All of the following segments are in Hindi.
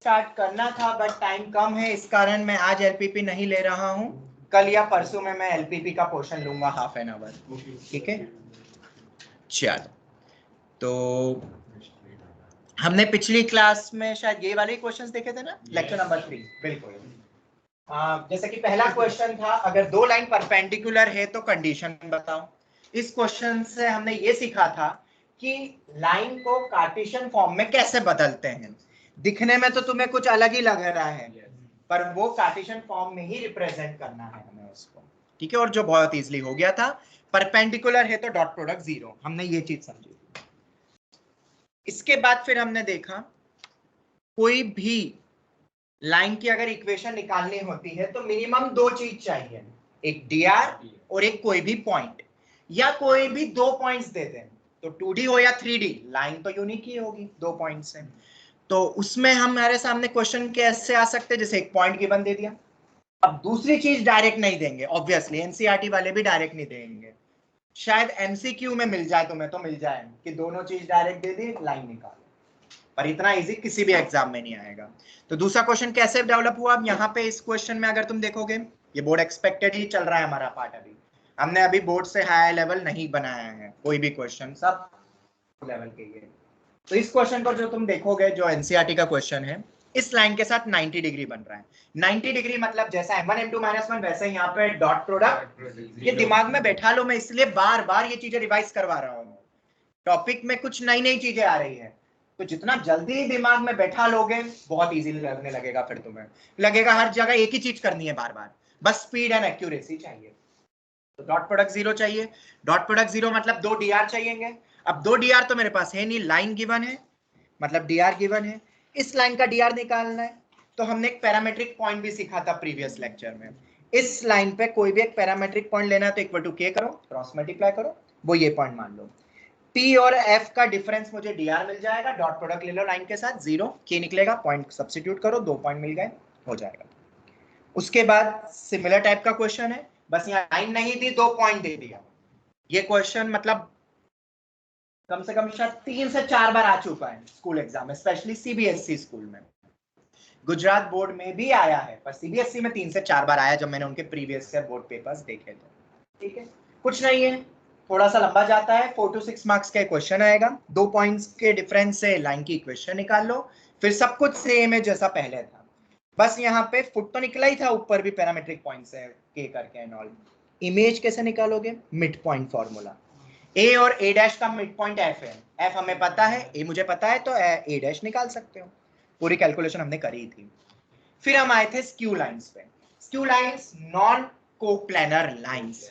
स्टार्ट करना था बट टाइम कम है, इस कारण मैं आज एलपीपी नहीं ले रहा हूँ। कल या परसों में मैं एलपीपी का पोर्शन लूंगा हाफ एन आवर। ठीक है, चलो। तो हमने पिछली क्लास में शायद ये वाले क्वेश्चंस देखे थे ना, लेक्चर नंबर 3। बिल्कुल। जैसे कि पहला क्वेश्चन था, अगर दो लाइन परपेंडिकुलर है तो कंडीशन बताओ। इस क्वेश्चन से हमने ये सीखा था कि लाइन को कार्टेशियन फॉर्म में कैसे बदलते हैं। दिखने में तो तुम्हें कुछ अलग ही लग रहा है, पर वो कार्टेशियन फॉर्म में ही रिप्रेजेंट करना है हमें उसको। ठीक है, और जो बहुत इजीली हो गया था, परपेंडिकुलर है तो डॉट प्रोडक्ट 0, हमने ये चीज समझी। इसके बाद फिर हमने देखा कोई भी लाइन की अगर इक्वेशन निकालनी होती है तो मिनिमम दो चीज चाहिए, एक डीआर और एक कोई भी पॉइंट, या कोई भी दो पॉइंट्स दे दें। तो 2D हो या 3D, लाइन तो यूनिक ही होगी दो पॉइंट से। तो उसमें हमारे सामने क्वेश्चन कैसे आ सकते हैं, जैसे एक पॉइंट गिवन दे दिया। अब दूसरी चीज डायरेक्ट नहीं देंगे, ऑब्वियसली एनसीईआरटी वाले भी डायरेक्ट नहीं देंगे। शायद एमसीक्यू में मिल जाए, तुम्हें तो मिल जाए कि दोनों चीज डायरेक्ट दे दी, लाइन निकालो, पर इतना इजी किसी भी एग्जाम में नहीं आएगा। तो दूसरा क्वेश्चन कैसे डेवलप हुआ, अब यहाँ पे इस क्वेश्चन में अगर तुम देखोगे, ये बोर्ड एक्सपेक्टेड ही चल रहा है हमारा पार्ट। अभी हमने अभी बोर्ड से हाई लेवल नहीं बनाया है कोई भी क्वेश्चन, सब लेवल के ये। तो इस क्वेश्चन को जो तुम देखोगे, जो एनसीईआरटी का क्वेश्चन है, इस लाइन के साथ 90 डिग्री बन रहा है। 90 डिग्री मतलब जैसा m1 m2 -1 वैसे यहाँ पे डॉट प्रोडक्ट। ये दिमाग में बैठा लो, मैं इसलिए बार बार ये चीजें रिवाइज करवा रहा हूँ। टॉपिक में कुछ नई नई चीजें आ रही है, तो जितना जल्दी दिमाग में बैठा लोगे बहुत इजी लगने लगेगा। फिर तुम्हें लगेगा हर जगह एक ही चीज करनी है बार बार, बस स्पीड एंड एक्यूरेसी चाहिए। तो डॉट प्रोडक्ट 0 चाहिए। डॉट प्रोडक्ट 0 मतलब दो डीआर चाहिए। अब दो डीआर तो मेरे पास है नहीं, लाइन गिवन है मतलब डीआर गिवन है। इस लाइन का डीआर निकालना है, तो हमने एक पैरामेट्रिक पॉइंट भी सीखा था प्रीवियस लेक्चर में। इस लाइन पे कोई भी एक पैरामेट्रिक पॉइंट लेना है तो इक्वल टू के करो, क्रॉस मल्टीप्लाई करो, वो ये पॉइंट मान लो। P और F का डिफरेंस मुझे dr मिल जाएगा, डॉट प्रोडक्ट ले लो लाइन के साथ, 0 के निकलेगा, पॉइंट सब्स्टिट्यूट करो, दो पॉइंट मिल गए, हो जाएगा। उसके बाद सिमिलर टाइप का क्वेश्चन है, बस यहाँ लाइन नहीं दी, दो पॉइंट दे दिया। ये क्वेश्चन मतलब कम से कम शायद 3 से 4 बार आ चुका है स्कूल एग्जाम में, स्पेशली सीबीएसई स्कूल में। गुजरात बोर्ड में भी आया है, पर सीबीएसई में 3 से 4 बार आया जब मैंने उनके प्रीवियस से बोर्ड पेपर्स देखे थे। ठीक है, कुछ नहीं है, थोड़ा सा लंबा जाता है। 4 to 6 मार्क्स का क्वेश्चन आएगा, दो पॉइंट्स के डिफरेंस से लाइन की इक्वेशन निकाल लो, फिर सब कुछ सेम है जैसा पहले था, बस यहाँ पे फुट तो निकला ही था ऊपर भी पैरामीट्रिक पॉइंट्स है के करके एंड ऑल। इमेज कैसे निकालोगे, मिड पॉइंट फॉर्मूला। ए और ए डैश का मिड पॉइंट एफ है, एफ हमें पता है, ए मुझे पता है, तो ए डैश निकाल सकते हो। पूरी कैलकुलेशन हमने करी थी। फिर हम आए थे स्क्यू लाइंस पे। Skew lines non coplanar lines,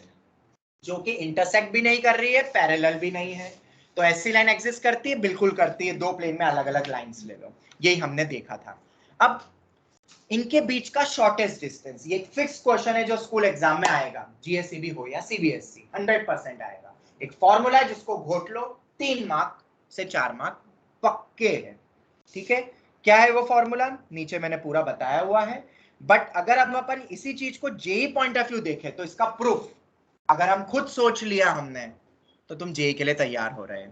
जो कि इंटरसेक्ट भी नहीं कर रही है, पैरेलल भी नहीं है। तो ऐसी लाइन एग्जिस्ट करती है, बिल्कुल करती है, दो प्लेन में अलग अलग लाइंस ले लो, यही हमने देखा था। अब इनके बीच का शॉर्टेस्ट डिस्टेंस, ये फिक्स क्वेश्चन है जो स्कूल एग्जाम में आएगा, जीएससीबी हो या सीबीएसई, 100% आएगा। एक फॉर्मूला है जिसको घोट लो, 3 मार्क से 4 मार्क पक्के है। ठीक है, क्या है वो फॉर्मूला, नीचे मैंने पूरा बताया हुआ है। बट अगर हम अपन इसी चीज को जेई पॉइंट ऑफ व्यू देखें तो इसका प्रूफ अगर हम खुद सोच लिया हमने, तो तुम जेई के लिए तैयार हो रहे हो।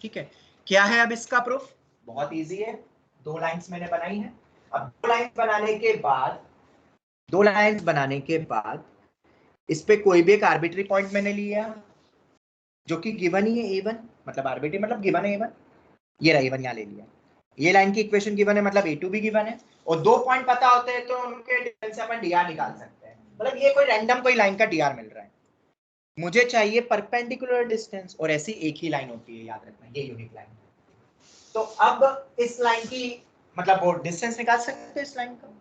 ठीक है, क्या है अब इसका प्रूफ, बहुत इजी है। दो लाइंस मैंने बनाई है। अब दो लाइंस बनाने के बाद इस पे कोई भी एक आर्बिट्री पॉइंट मैंने लिया, जो कि गिवन ही है A1, मतलब आर्बिट्री मतलब गिवन है A1, ये रहा A1 यहाँ ले लिया। ये लाइन की इक्वेशन गिवन है मतलब A2 भी गिवन है, और दो पॉइंट पता होते हैं तो उनके डिफरेंस से अपन डीआर निकाल सकते हैं। मतलब ये कोई रैंडम कोई लाइन का डीआर मिल रहा है, मुझे चाहिए परपेंडिकुलर डिस्टेंस, और ऐसी एक ही लाइन होती है, याद रखना, ये यूनिक लाइन। तो अब इस लाइन की मतलब वो डिस्टेंस निकाल सकते हैं इस लाइन का,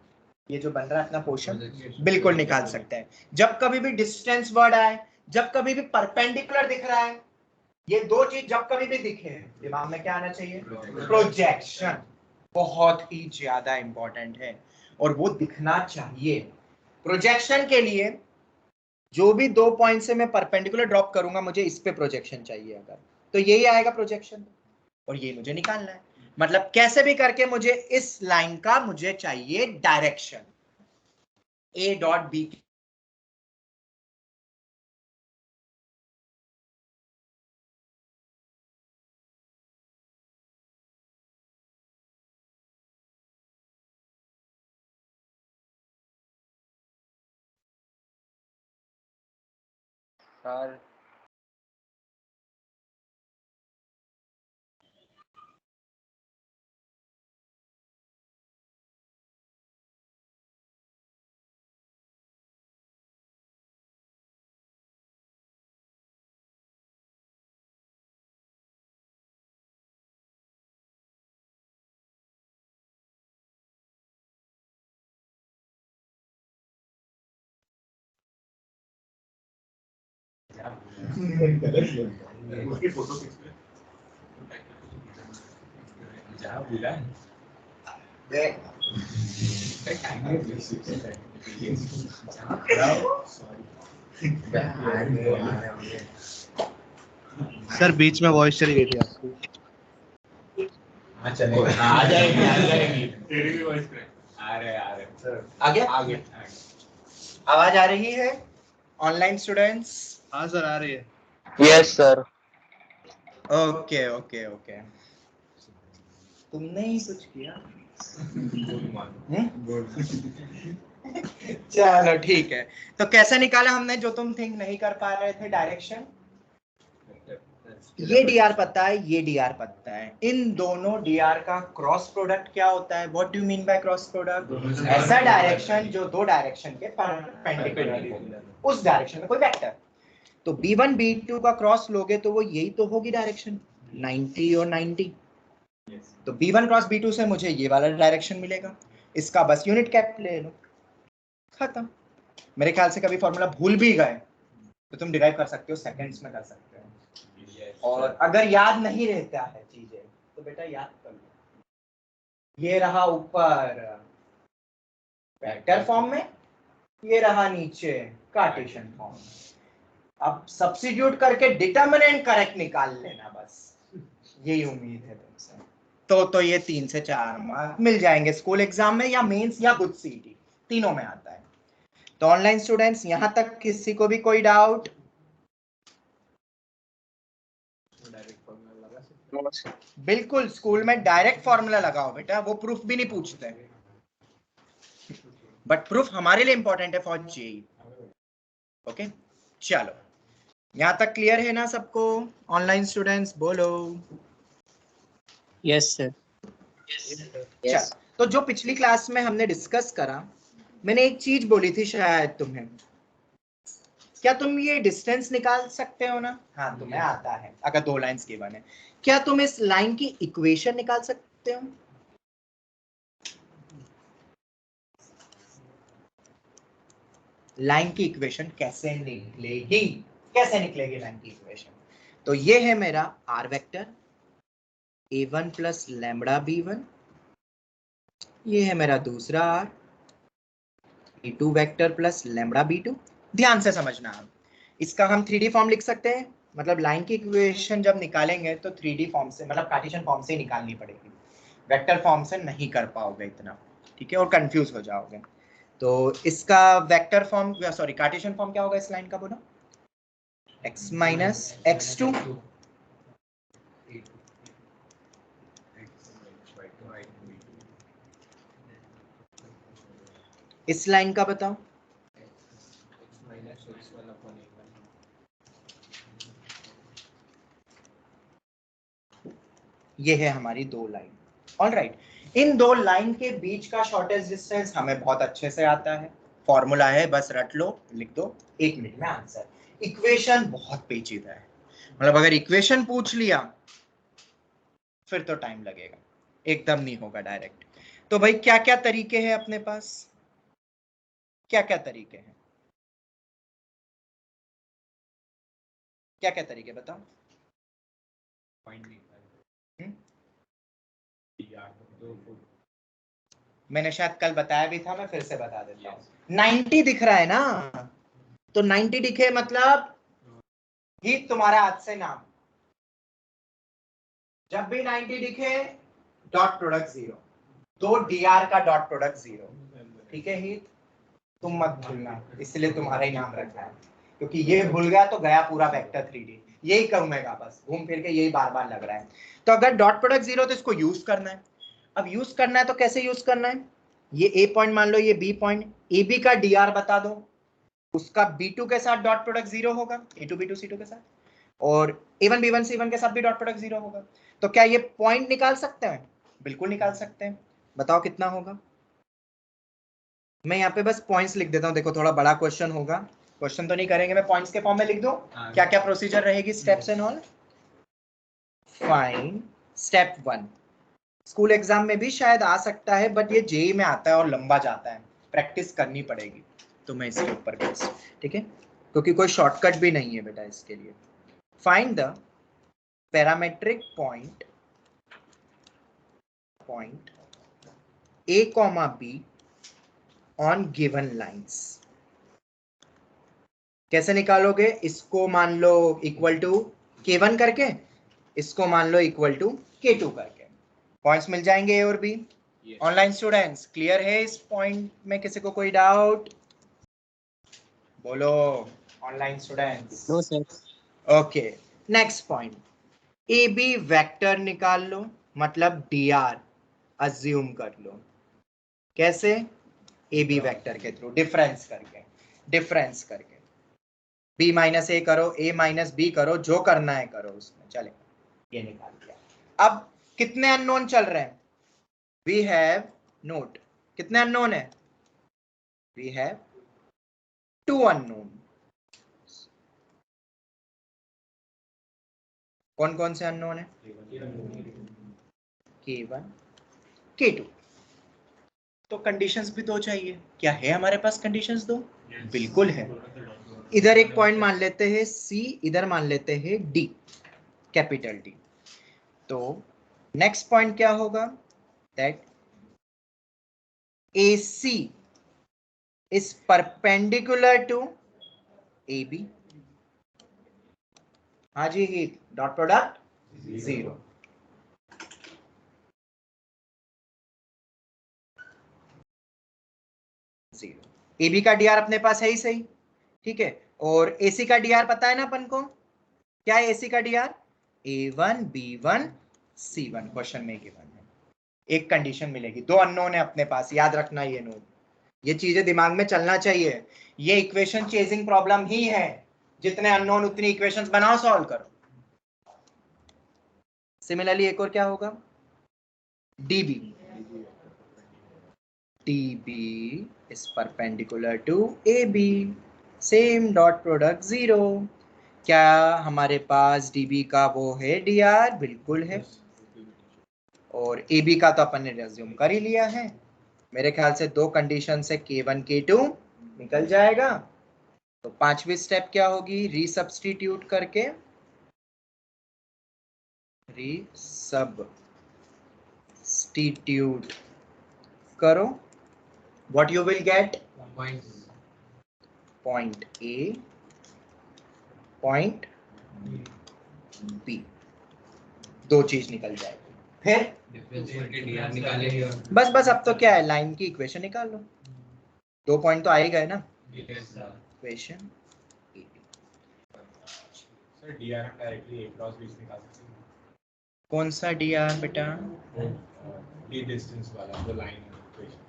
ये जो बन रहा है अपना पोर्शन, बिल्कुल निकाल सकते हैं। जब कभी भी डिस्टेंस वर्ड आए, जब कभी भी परपेंडिकुलर दिख रहा है, ये दो चीज जब कभी भी दिखे, दिमाग में क्या आना चाहिए, प्रोजेक्शन। बहुत ही ज्यादा इंपॉर्टेंट है, और वो दिखना चाहिए। प्रोजेक्शन के लिए जो भी दो पॉइंट से मैं परपेंडिकुलर ड्रॉप करूंगा, मुझे इस पे प्रोजेक्शन चाहिए अगर, तो यही आएगा प्रोजेक्शन, और ये मुझे निकालना है। मतलब कैसे भी करके मुझे इस लाइन का मुझे चाहिए direction, A dot B sir उसकी फोटो जहाँ बोला सर बीच में वॉइस चली गई थी आपकी। आ जाएगी तेरी भी वॉइस आ रहे आ गया आवाज आ रही है ऑनलाइन स्टूडेंट्स? हाँ सर आ रही है। Yes sir. Okay okay okay तुमने ही कुछ किया। चलो ठीक है, तो कैसे निकाला हमने जो तुम थिंक नहीं कर पा रहे थे डायरेक्शन? ये dr पता है, ये dr पता है, इन दोनों dr का क्रॉस प्रोडक्ट क्या होता है? What do you mean by cross product? ऐसा डायरेक्शन जो दो डायरेक्शन के परपेंडिकुलर हो, उस डायरेक्शन में कोई वेक्टर। तो b1 b2 का क्रॉस लोगे तो वो यही तो होगी डायरेक्शन, 90 और 90। तो b1 क्रॉस b2 से मुझे ये वाला डायरेक्शन मिलेगा, इसका बस यूनिट कैप ले लो, खत्म। मेरे ख्याल से कभी फॉर्मूला भूल भी गए तो तुम डिराइव कर सकते हो, सेकंड्स में कर सकते हो। और अगर याद नहीं रहता है चीजें तो बेटा याद कर लो। ये रहा ऊपर वेक्टर फॉर्म में, ये रहा नीचे कार्टेशियन फॉर्म में। अब सब्स्टिट्यूट करके डिटरमिनेंट करेक्ट निकाल लेना, बस यही उम्मीद है तुमसे। तो ये 3 से 4 मार्क मिल जाएंगे स्कूल एग्जाम में या मेंस या गुड सीटी, तीनों में आता है। तो ऑनलाइन स्टूडेंट्स यहां तक किसी को भी कोई डाउट? बिल्कुल, स्कूल में डायरेक्ट फॉर्मूला लगाओ बेटा, वो प्रूफ भी नहीं पूछते, बट प्रूफ हमारे लिए इंपॉर्टेंट है फॉर जेई। ओके चलो, यहां तक क्लियर है ना सबको? ऑनलाइन स्टूडेंट्स बोलो। Yes sir. चल, तो जो पिछली क्लास में हमने डिस्कस करा, मैंने एक चीज बोली थी शायद तुम्हें, क्या तुम ये डिस्टेंस निकाल सकते हो ना? हाँ तुम्हें आता है, अगर दो लाइंस गिवन है। क्या तुम इस लाइन की इक्वेशन निकाल सकते हो? लाइन की इक्वेशन कैसे निकलेगी? कैसे निकलेगी लाइन की इक्वेशन? तो ये है मेरा are vector a1 plus lambda b1, ये है मेरा दूसरा are a2 vector plus lambda b2। ध्यान से समझना, आप इसका हम 3D फॉर्म लिख सकते हैं, मतलब लाइन की इक्वेशन जब निकालेंगे तो 3D फॉर्म से, मतलब कार्टेशियन फॉर्म से ही निकालनी पड़ेगी, वेक्टर फॉर्म से नहीं कर पाओगे इतना, ठीक है, और कंफ्यूज हो जाओगे। तो इसका vector form, sorry Cartesian form क्या होगा इस लाइन का, बोलो? x माइनस x2 इस लाइन का बताओ। ये है हमारी दो लाइन। ऑलराइट, इन दो लाइन के बीच का शॉर्टेस्ट डिस्टेंस हमें बहुत अच्छे से आता है, फॉर्मूला है, बस रट लो, लिख दो, 1 मिनट में आंसर। इक्वेशन बहुत पेचीदा है, मतलब अगर इक्वेशन पूछ लिया फिर तो टाइम लगेगा, एकदम नहीं होगा डायरेक्ट। तो भाई क्या क्या तरीके हैं अपने पास, क्या क्या तरीके हैं, क्या क्या तरीके बताओ? मैंने शायद कल बताया भी था, मैं फिर से बता देता हूँ। 90 दिख रहा है ना, तो 90 दिखे मतलब ही तुम्हारा हाथ से नाम, जब भी 90 दिखे डॉट प्रोडक्ट 0, तो dr का डॉट प्रोडक्ट 0, ठीक है ही, तुम मत भूलना, इसलिए तुम्हारा ही नाम रखा है, क्योंकि ये भूल गया तो गया पूरा वेक्टर 3D, यही कहूंगा, बस घूम फिर के यही बार बार लग रहा है। तो अगर डॉट प्रोडक्ट 0 तो इसको यूज करना है। अब यूज करना है तो कैसे यूज करना है? ये ए पॉइंट मान लो, ये बी पॉइंट, ए बी का dr बता दो, उसका B2 के साथ डॉट प्रोडक्ट 0 होगा, A2 B2 C2 के साथ, और A1 B1 C1 के साथ भी डॉट प्रोडक्ट 0 होगा। तो क्या ये पॉइंट निकाल सकते हैं? बिल्कुल निकाल सकते हैं। बताओ कितना होगा? मैं यहाँ पे बस पॉइंट्स लिख देता हूँ, देखो थोड़ा बड़ा क्वेश्चन होगा, क्वेश्चन तो नहीं करेंगे, मैं पॉइंट्स के फॉर्म में लिख दूं क्या क्या प्रोसीजर रहेगी, steps and all. Fine step 1 school exam में भी शायद आ सकता है, बट ये जेई में आता है और लंबा जाता है, प्रैक्टिस करनी पड़ेगी, तो मैं इसके ऊपर बस, ठीक है, क्योंकि कोई शॉर्टकट भी नहीं है बेटा इसके लिए। Find the parametric point A, B on given lines. कैसे निकालोगे? इसको मान लो इक्वल टू K1 करके, इसको मान लो इक्वल टू K2 करके, पॉइंट्स मिल जाएंगे A और B। ऑनलाइन स्टूडेंट्स क्लियर है इस पॉइंट में? किसी को कोई डाउट? बोलो online students. No sir. Okay, next point, A B vector निकाल लो, मतलब dr अज्यूम कर लो। कैसे? ए बी वेक्टर के थ्रू, डिफरेंस करके b माइनस ए करो, a माइनस बी करो, जो करना है करो उसमें, चले ये निकाल दिया। अब कितने अननोन चल रहे हैं? वी हैव नोट, कितने अननोन है? We have 2 unknown. कौन कौन से अननोन है? K1 K2। तो कंडीशंस भी 2 चाहिए, क्या है हमारे पास कंडीशंस 2? बिल्कुल है। इधर एक पॉइंट मान लेते हैं C, इधर मान लेते हैं D, कैपिटल D। तो नेक्स्ट पॉइंट क्या होगा? That AC is perpendicular to AB। हाँ जी हीट, डॉट प्रोडक्ट 0। AB का dr अपने पास है ही सही, ठीक है, और AC का dr पता है ना अपन को, क्या है AC का dr? A1 B1 C1 question में गिवन है। एक कंडीशन मिलेगी, 2 अननोन है अपने पास, याद रखना ये नोट, ये चीजें दिमाग में चलना चाहिए। ये इक्वेशन चेजिंग प्रॉब्लम ही है, जितने अननोन उतनी इक्वेशंस बनाओ, सॉल्व करो। सिमिलरली एक और क्या होगा? DB is perpendicular to AB, same dot product 0। क्या हमारे पास DB का वो है dr? बिल्कुल है, और AB का तो अपन ने रिज्यूम कर ही लिया है। मेरे ख्याल से 2 कंडीशन से K1 K2 निकल जाएगा। तो 5वीं स्टेप क्या होगी? रीसब्स्टिट्यूट करके, रीसब्स्टिट्यूट करो, what you will get? Point A, point B, 2 चीज निकल जाएगी। फिर बस अब तो क्या है, लाइन की इक्वेशन निकाल लो, 2 पॉइंट तो आ ही गए ना। इक्वेशन सर dr हम डायरेक्टली a क्रॉस b से निकाल सकते हैं। कौन सा dr बेटा? ये डिस्टेंस वाला जो लाइन है इक्वेशन।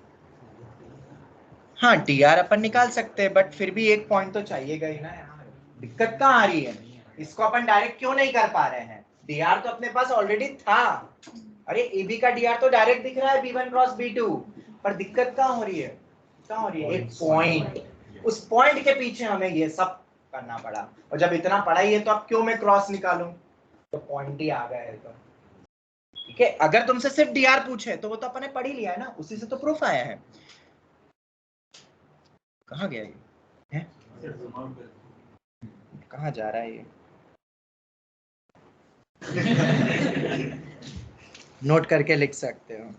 हाँ dr अपन निकाल सकते हैं, बट फिर भी एक पॉइंट तो चाहिएगा ही ना यार, दिक्कत कहाँ आ रही है? इसको अपन डायरेक्ट क्यों नहीं कर पा रहे हैं? dr तो अपने पास ऑलरेडी था। अरे AB का dr तो डायरेक्ट दिख रहा है B1 क्रॉस B2, पर दिक्कत कहाँ हो रही है? एक पॉइंट, उस पॉइंट के पीछे हमें ये सब करना पड़ा, और जब इतना पड़ा ही है तो अब क्यों मैं क्रॉस निकालूं? तो पॉइंट ही आ गया है। तो ठीक है, अगर तुमसे सिर्फ dr पूछे तो वो तो अपन ने पढ़ ही लिया है ना, उसी से तो प्रूफ आया है। कहाँ गया ये है? कहाँ जा रहा है ये? नोट करके लिख सकते हो।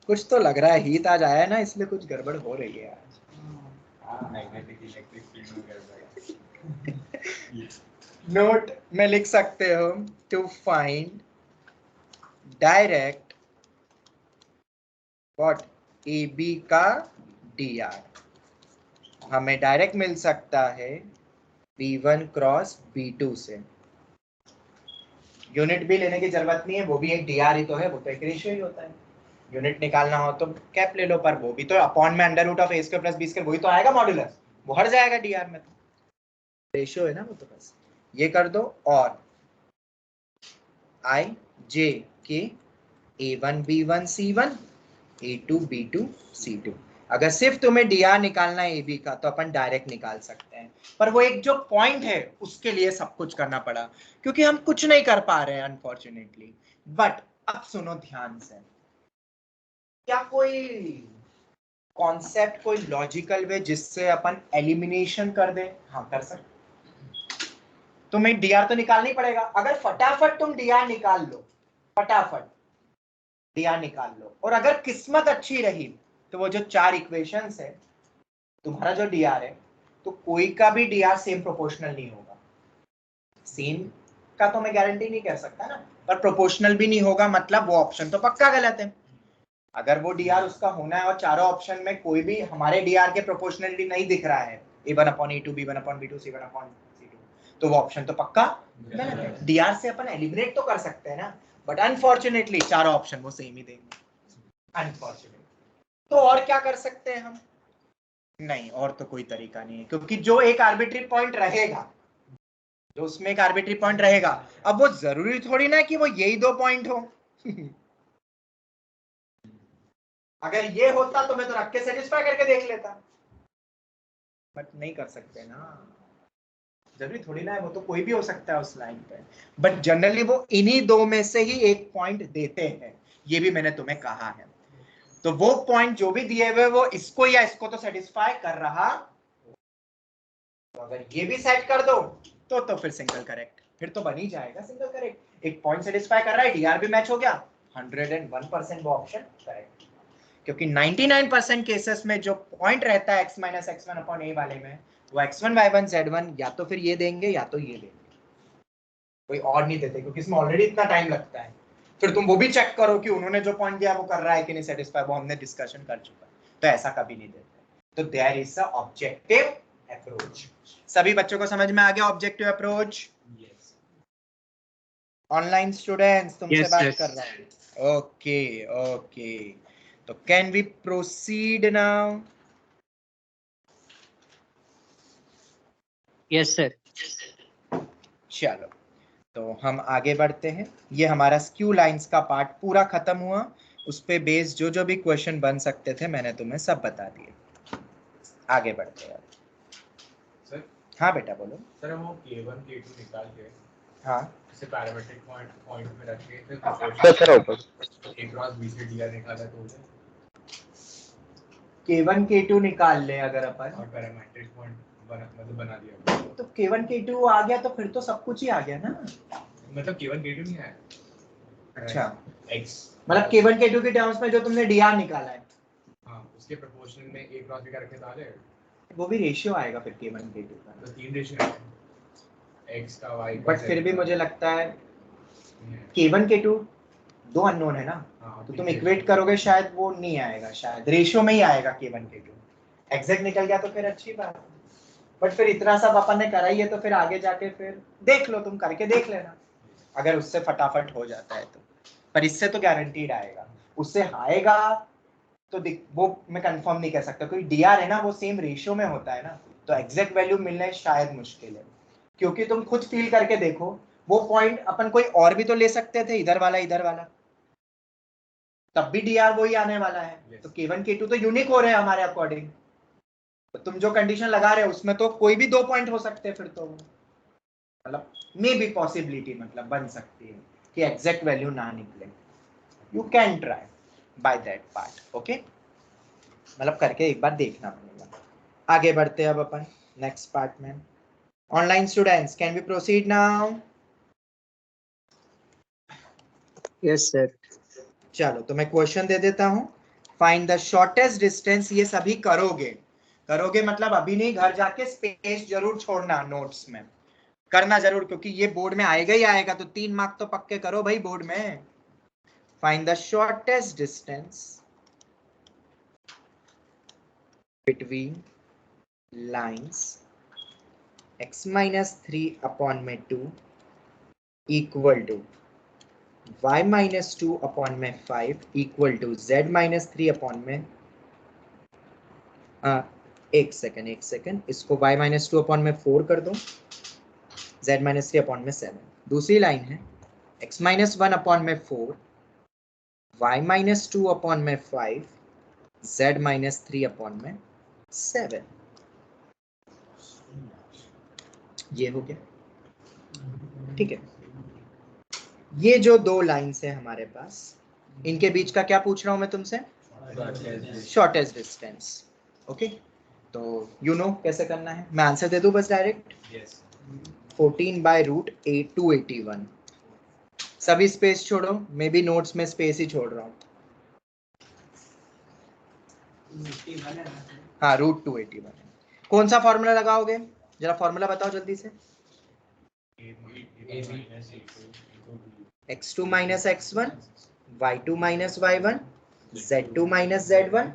कुछ तो लग रहा है, हीत आज आया है ना, इसलिए कुछ गड़बड़ हो रही है आज। नोट में लिख सकते हो, to find direct what AB का dr, हमें डायरेक्ट मिल सकता है B1 क्रॉस B2 से। यूनिट भी लेने की जरूरत नहीं है, वो भी एक dr ही तो है, वो तो एक रेशियो ही होता है। यूनिट निकालना हो तो कैप ले लो, पर वो भी तो अपॉन में under root of a square plus b square वही तो आएगा मॉड्यूलस, वो हट जाएगा डीआर में, तो रेशियो है ना वो, तो बस ये कर दो और आई जे के A1 B1 C1 A2 B2 C2। अगर सिर्फ तुम्हें डीआर निकालना है AB का तो अपन डायरेक्ट निकाल सकते हैं, पर वो एक जो पॉइंट है उसके लिए सब कुछ करना पड़ा, क्योंकि हम कुछ नहीं कर पा रहे हैं अनफॉर्चुनेटली। बट अब सुनो ध्यान से, क्या कोई कॉन्सेप्ट, कोई लॉजिकल वे जिससे अपन एलिमिनेशन कर दे? हाँ कर सकते। तुम्हें डीआर तो निकालना ही पड़ेगा। अगर फटाफट तुम डीआर निकाल लो, फटाफट डीआर निकाल लो, और अगर किस्मत अच्छी रही तो वो जो 4 इक्वेशंस है, तुम्हारा जो डीआर है, तो कोई का भी डीआर सेम प्रोपोर्शनल नहीं होगा। सेम का तो मैं गारंटी नहीं कर सकता ना, पर प्रोपोर्शनल भी नहीं होगा, मतलब वो ऑप्शन तो पक्का गलत है। अगर वो डीआर उसका होना है और चारों ऑप्शन में कोई भी हमारे डीआर के प्रोपोर्शनली नहीं दिख रहा है, A1/A2 B1/B2 C1/C2, तो वो ऑप्शन तो पक्का गलत है। डीआर से अपन एलिमिनेट तो कर सकते हैं ना, बट अनफॉर्चुनेटली चारों ऑप्शन वो सेम ही देंगे, अनफॉर्चुनेटली। तो और क्या कर सकते हैं हम? नहीं, और तो कोई तरीका नहीं है, क्योंकि जो एक आर्बिट्री पॉइंट रहेगा, जो उसमें एक आर्बिट्री पॉइंट रहेगा, अब वो जरूरी थोड़ी ना कि वो यही 2 पॉइंट हो। अगर ये होता तो मैं तो रख के सेटिस्फाई करके देख लेता, बट नहीं कर सकते ना, जरूरी थोड़ी ना है, वो तो कोई भी हो सकता है उस लाइन पे। बट जनरली वो इन्हीं 2 में से ही एक पॉइंट देते हैं, ये भी मैंने तुम्हें कहा है। तो वो पॉइंट जो भी दिए हुए वो इसको या इसको तो सेटिस्फाई कर रहा, तो अगर ये भी सेट कर दो तो फिर सिंगल करेक्ट, फिर तो बन ही जाएगा सिंगल करेक्ट। एक पॉइंट सेटिस्फाई कर रहा है, डीआर भी मैच हो गया, 101% वो ऑप्शन करेक्ट। क्योंकि 99% केसेस में जो पॉइंट रहता है x - x1/a वाले में, वो x1 y1 z1 या तो फिर ये देंगे या तो ये देंगे, कोई और नहीं देते, क्योंकि इसमें ऑलरेडी इतना टाइम लगता है। फिर तुम वो भी चेक करो कि उन्होंने जो पॉइंट दिया वो कर रहा है कि नहीं सेटिस्फाई, वो हमने डिस्कशन कर चुका है, तो ऐसा कभी नहीं देते। तो there is a objective approach. सभी बच्चों को समझ में आ गया ऑब्जेक्टिव अप्रोच? ऑनलाइन स्टूडेंट्स तुमसे बात कर रहा हूं। ओके ओके, तो can we proceed now? Yes sir. चलो तो हम आगे बढ़ते हैं। ये हमारा स्क्यू लाइंस का पार्ट पूरा खत्म हुआ, उस पे बेस जो जो भी क्वेश्चन बन सकते थे मैंने तुम्हें सब बता दिए। आगे बढ़ते हैं सर। हाँ बेटा बोलो। सर वो K1 K2 निकाल के, हाँ इसे पैरामीट्रिक पॉइंट में रख के फिर प्रोपोर्शनल A क्रॉस B से डीआर निकाला तो K1 K2 निकाल ले अगर अपन, और पैरामीट्रिक पॉइंट बना दिया, तो K1 K2 आ गया तो फिर तो सब कुछ ही आ गया ना। मतलब K1 K2 नहीं आया। अच्छा, X मतलब K1 K2 के टर्म्स में जो तुमने डीआर निकाला है, हाँ उसके प्रोपोर्शनल में A क्रॉस B का रखे तो आ जाएगा। वो भी रेशियो आएगा फिर K1 K2 का, तो 3 रेशियो है X का Y का। बट फिर भी मुझे लगता है K1 K2 दो अननोन है ना, तो तुम इक्वेट करोगे शायद वो नहीं आएगा, शायद रेशियो में ही आएगा K1 K2। एग्जैक्ट निकल गया तो फिर अच्छी बात है, बट फिर इतना सब अपन ने करा ही है तो फिर आगे जाके फिर देख लो, तुम करके देख लेना अगर उससे फटाफट हो जाता है तो। पर इससे तो गारंटीड आएगा, उससे आएगा तो वो मैं कंफर्म नहीं कर सकता, क्योंकि डीआर है ना वो सेम रेशियो में होता है ना, तो एग्जैक्ट वैल्यू मिलने शायद मुश्किल है। क्योंकि तुम खुद फील करके देखो, वो पॉइंट अपन कोई और भी तो ले सकते थे, इधर वाला, तब भी डीआर वही आने वाला है। तो K1 K2 तो यूनिक हो रहे हैं हमारे अकॉर्डिंग, तो तुम जो कंडीशन लगा रहे हो उसमें तो कोई भी 2 पॉइंट हो सकते हैं, फिर तो मतलब मे बी पॉसिबिलिटी मतलब बन सकती है कि एग्जैक्ट वैल्यू ना निकले। You can try by that part, okay, मतलब करके एक बार देखना पड़ेगा। आगे बढ़ते हैं अब अपन नेक्स्ट पार्ट में। Online students can we proceed now? Yes sir. चलो तो मैं क्वेश्चन दे देता हूं। फाइंड द शॉर्टेस्ट डिस्टेंस, ये सभी करोगे मतलब अभी नहीं, घर जाके स्पेस जरूर छोड़ना नोट्स में, करना जरूर, क्योंकि ये बोर्ड में आएगा ही आएगा, तो 3 मार्क तो पक्के करो भाई बोर्ड में। Find the shortest distance between lines x - 3/2 equal to y - 2/5 equal to z - 3 upon में एक सेकंड, इसको y माइनस 2 अपॉन में 4 कर दो, z माइनस 3 अपॉन में 7। दूसरी लाइन है x माइनस 1 अपॉन में 4, y माइनस 2 अपॉन में 5, z माइनस 3 अपॉन में 7। ये हो गया, ठीक है। ये जो दो लाइंस है हमारे पास, इनके बीच का क्या पूछ रहा हूं मैं तुमसे? Shortest distance. ओके, तो यू नो कैसे करना है, मैं आंसर दे दूं बस डायरेक्ट। 14/√281। सभी स्पेस छोड़ो, मे बी नोट्स में स्पेस ही छोड़ रहा हूं। हाँ, √281। कौन सा फॉर्मूला लगाओगे, जरा फॉर्मूला बताओ जल्दी से। x2 minus x1, y2 minus y1, z2 minus z1,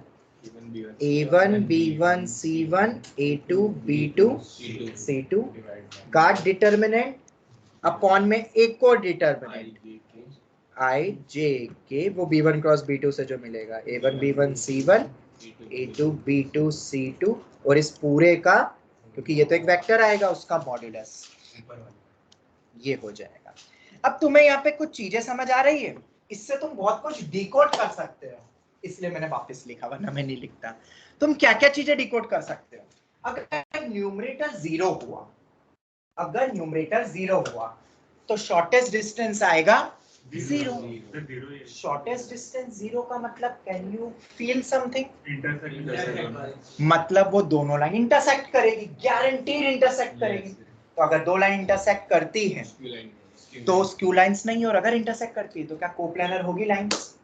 a1 b1 c1 a2 b2 c2 का डिटर्मिनेंट अपॉन में एक को डिटर्मिनेंट i j k, वो b1 क्रॉस b2 से जो मिलेगा, a1 b1 c1 a2 b2 c2, और इस पूरे का, क्योंकि ये तो एक वेक्टर आएगा, उसका मॉड्यूलस ये हो जाएगा। अब तुम्हें यहाँ पे कुछ चीजें समझ आ रही है, इससे तुम बहुत कुछ डिकोड कर सकते हो, इसलिए मैंने वापस लिखा, वरना मैं नहीं लिखता। तुम क्या क्या चीजें डिकोड कर सकते हो? अगर न्यूमरेटर 0 हुआ, अगर न्यूमरेटर 0 हुआ तो शॉर्टेस्ट डिस्टेंस आएगा 0। शॉर्टेस्ट डिस्टेंस 0 का मतलब, कैन यू फील समथिंग? मतलब वो दोनों लाइन इंटरसेक्ट करेगी, गारंटीड इंटरसेक्ट करेगी। तो अगर दो लाइन इंटरसेक्ट करती है तो स्क्यू लाइंस नहीं, और अगर इंटरसेक्ट करती है तो क्या कोप्लेनर होगी लाइंस?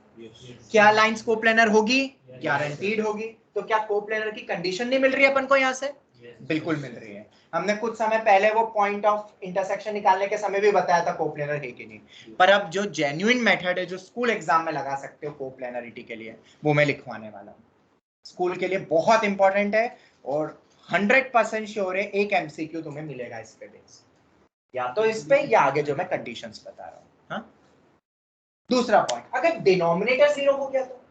क्या लाइंस कोप्लेनर होगी? गारंटीड होगी। तो क्या कोप्लेनर की कंडीशन नहीं मिल रही है अपन को यहाँ से? बिल्कुल मिल रही है। हमने कुछ समय पहले वो पॉइंट ऑफ इंटरसेक्शन निकालने के समय भी बताया था कोप्लेनर है कि नहीं। पर अब जो जेन्युइन मेथड है, जो स्कूल एग्जाम में लगा सकते हो कोप्लेनरिटी के लिए, वो मैं लिखवाने वाला हूँ। स्कूल के लिए बहुत इंपॉर्टेंट है, और 100% श्योर है एक एमसीक्यू तुम्हें मिलेगा इस पे बेस, या तो इस पे या आगे जो मैं कंडीशंस बता रहा हूँ। हाँ? दूसरा पॉइंट, अगर डिनोमिनेटर 0 हो गया तो,